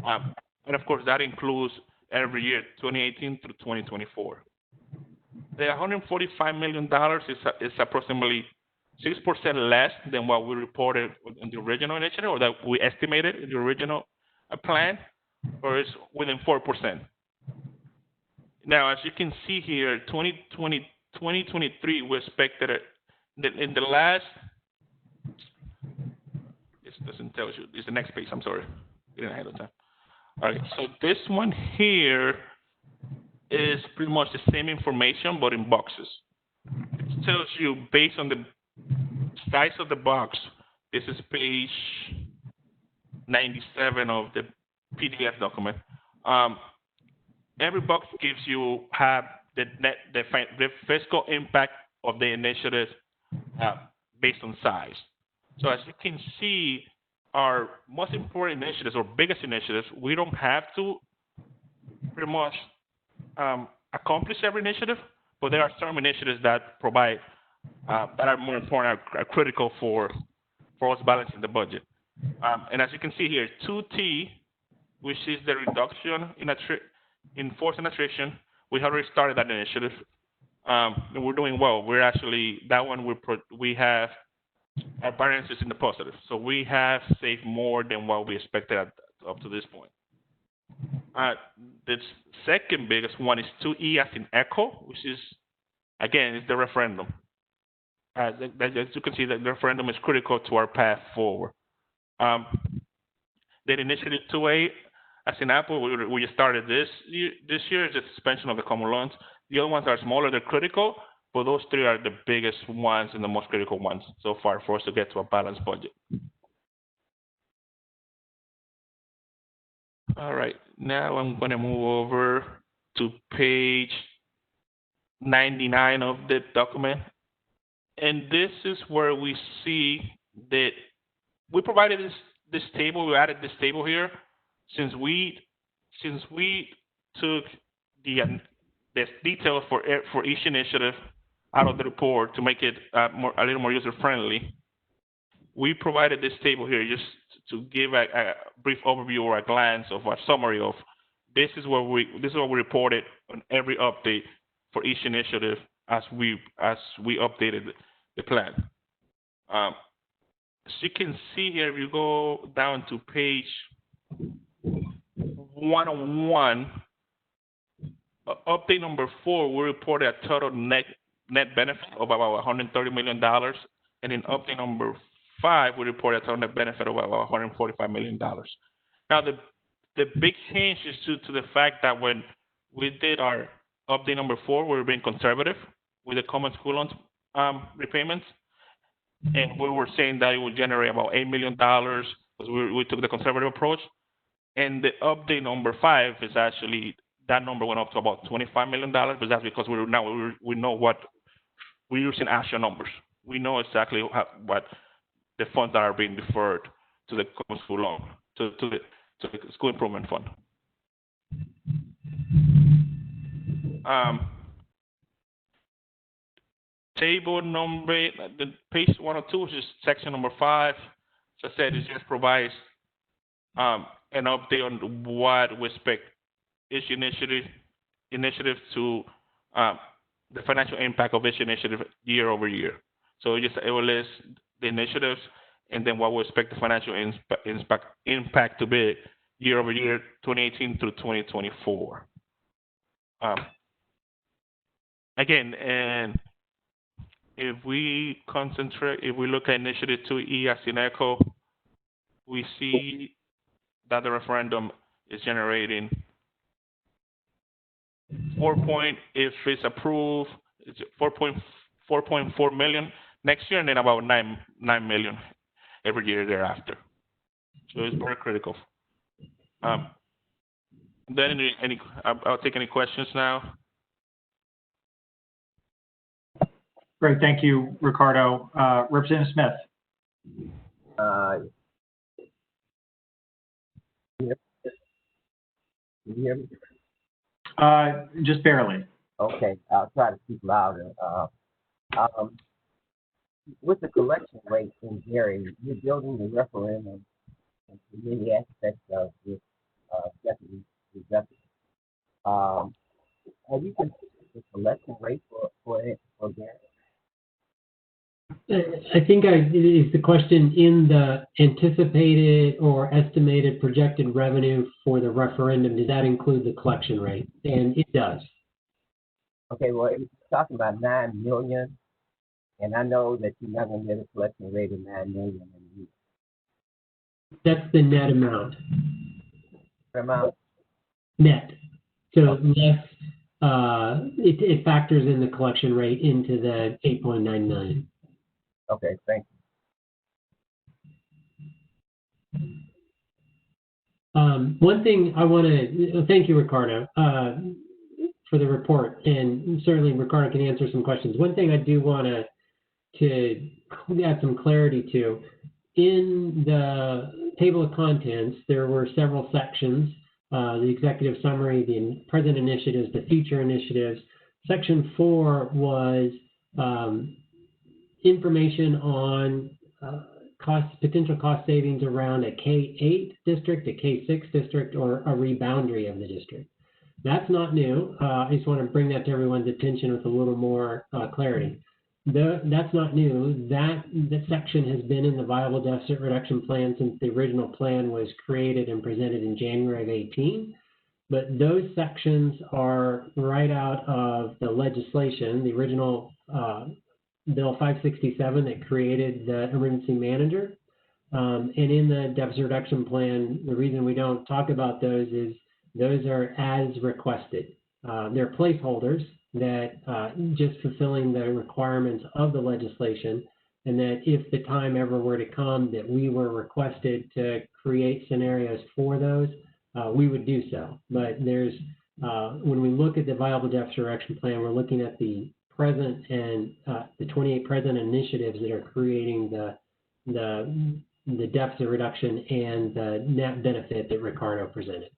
And of course, that includes every year, 2018 through 2024. The $145 million is approximately 6% less than what we reported in the original initiative, or that we estimated in the original plan, or it's within 4%. Now, as you can see here, 2023, we expected it in the last. This doesn't tell you. It's the next page. I'm sorry, getting ahead of time. All right, so this one here is pretty much the same information, but in boxes. It tells you based on the size of the box. This is page 97 of the PDF document. Every box gives you the fiscal impact of the initiative based on size. So as you can see, our most important initiatives or biggest initiatives, we don't have to pretty much accomplish every initiative, but there are some initiatives that provide that are more important, are critical for us balancing the budget. And as you can see here, 2T, which is the reduction in force and attrition, we already started that initiative, and we're doing well. We're actually that one we have our variances in the positive, so we have saved more than what we expected up to this point. The second biggest one is 2E as in echo, which is again is the referendum. As you can see, that the referendum is critical to our path forward. The initiative 2A, as in Apple, we started this year is the suspension of the common loans. The other ones are smaller, they're critical, but those three are the biggest ones and the most critical ones so far for us to get to a balanced budget. All right, now I'm going to move over to page 99 of the document. And this is where we see that we provided this table, we added this table here, since we took the details for each initiative out of the report to make it a little more user friendly. We provided this table here just to give a brief overview or a glance of a summary of this is what we reported on every update for each initiative as we updated the plan. As you can see here, if you go down to page 101, update number 4, we reported a total net benefit of about $130 million, and in update number 5, we reported a total net benefit of about $145 million. Now, the big change is due to the fact that when we did our update number 4, we were being conservative with the common school loans repayments, and we were saying that it would generate about $8 million because we took the conservative approach. And the update number 5 is actually, that number went up to about $25 million, but that's because we know what we're using actual numbers. We know exactly what the funds that are being deferred to the common school loan, to the school improvement fund. Table number, the page 102, which is section number 5. As I said, it just provides an update on what we expect each initiative to the financial impact of each initiative year over year. So it will list the initiatives and then what we expect the financial impact to be year over year, 2018 through 2024. Again, and if we look at initiative 2E as in echo, we see that the referendum is generating if it's approved, it's 4.4 million next year, and then about 9 million every year thereafter. So it's very critical. Then I'll take any questions now. Great, thank you, Ricardo. Representative Smith. Can you hear me? Just barely. Okay, I'll try to speak louder. With the collection rate in Gary, you're building the referendum into many aspects of this deputy. Have you considered the collection rate for Gary? I think is the question in the anticipated or estimated projected revenue for the referendum, does that include the collection rate? And it does. Okay, well, it's talking about 9 million, and I know that you're not going to get a collection rate of 9 million in a year. That's the net amount. Amount? Net. So less, it factors in the collection rate into the 8.9 million. Okay, thank you. One thing I want to thank you, Ricardo, for the report, and certainly Ricardo can answer some questions. One thing I do want to add some clarity to, in the table of contents, there were several sections, the executive summary, the present initiatives, the future initiatives. Section 4 was information on potential cost savings around a K-8 district, a K-6 district, or a reboundary of the district. That's not new. I just want to bring that to everyone's attention with a little more clarity. That's not new. That section has been in the Viable Deficit Reduction Plan since the original plan was created and presented in January of 2018. But those sections are right out of the legislation, the original Bill 567 that created the emergency manager. And in the deficit reduction plan, the reason we don't talk about those is those are as requested. They're placeholders that just fulfilling the requirements of the legislation, and that if the time ever were to come that we were requested to create scenarios for those, we would do so. But there's, when we look at the Viable Deficit Reduction Plan, we're looking at the present and the 28 present initiatives that are creating the deficit reduction and the net benefit that Ricardo presented.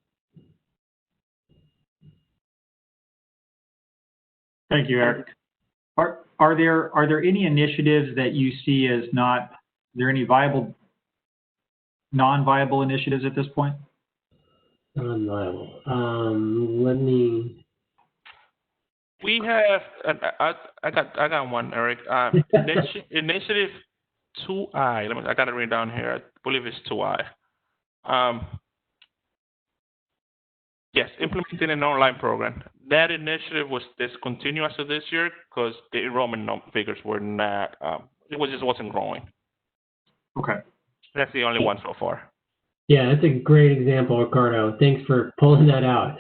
Thank you, Eric. Are there any initiatives that you see as not? Are there any non-viable initiatives at this point? Non-viable. Let me. We have. I got one, Eric. Initiative 2I. I got it written down here. I believe it's 2I. Yes, implementing an online program. That initiative was discontinued after this year because the enrollment figures were not, just wasn't growing. Okay. That's the only one so far. Yeah, that's a great example, Ricardo. Thanks for pulling that out.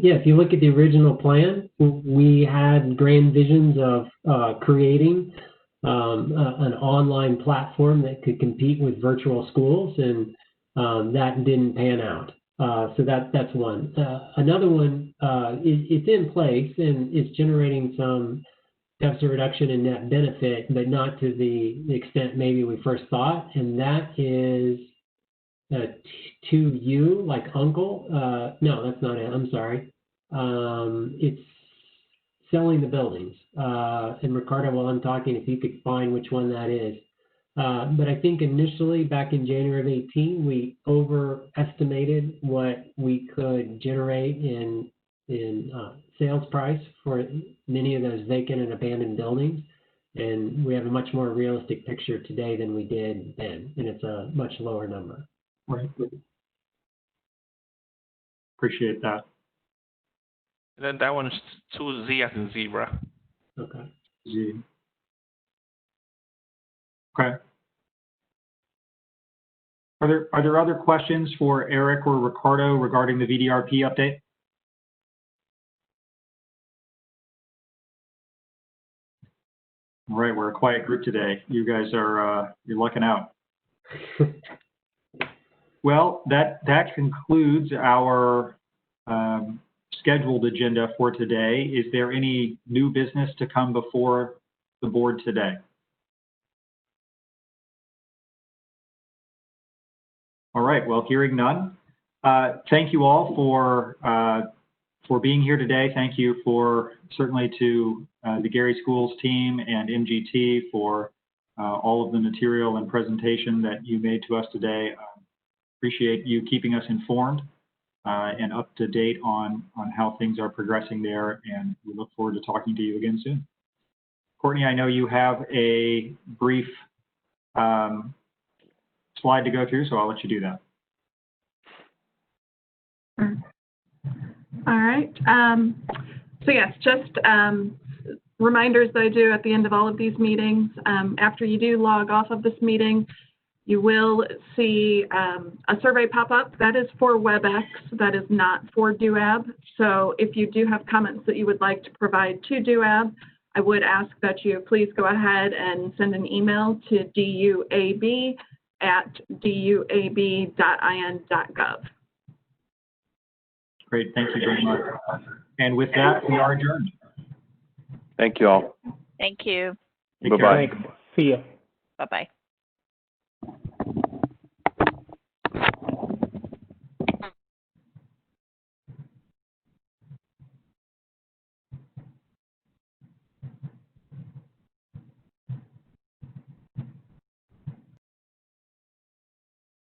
Yeah, if you look at the original plan, we had grand visions of creating an online platform that could compete with virtual schools, and that didn't pan out. So that's one. Another one, it's in place and it's generating some deficit reduction and net benefit, but not to the extent maybe we first thought, and that is 2U, like uncle. No, that's not it. I'm sorry. It's selling the buildings. And Ricardo, while I'm talking, if you could find which one that is. But I think initially back in January of 2018, we overestimated what we could generate in sales price for many of those vacant and abandoned buildings. And we have a much more realistic picture today than we did then. And it's a much lower number. Right. Appreciate that. And then that one is 2Z as in zebra. Okay. Z. Okay. Are there other questions for Eric or Ricardo regarding the VDRP update? All right, we're a quiet group today. You guys are you're lucking out. Well, that concludes our scheduled agenda for today. Is there any new business to come before the board today? All right, well, hearing none, thank you all for for being here today. Thank you for certainly to the Gary Schools team and MGT for all of the material and presentation that you made to us today. Appreciate you keeping us informed and up to date on how things are progressing there, and we look forward to talking to you again soon. Courtney, I know you have a brief slide to go through, so I'll let you do that. All right. So yes, just reminders that I do at the end of all of these meetings. After you do log off of this meeting, you will see a survey pop up. That is for WebEx. That is not for DUAB. So if you do have comments that you would like to provide to DUAB, I would ask that you please go ahead and send an email to duab@duab.in.gov. Great, thank you very much. And with that, we are adjourned. Thank you all. Thank you. Take care. Bye-bye. Thanks. See ya. Bye-bye.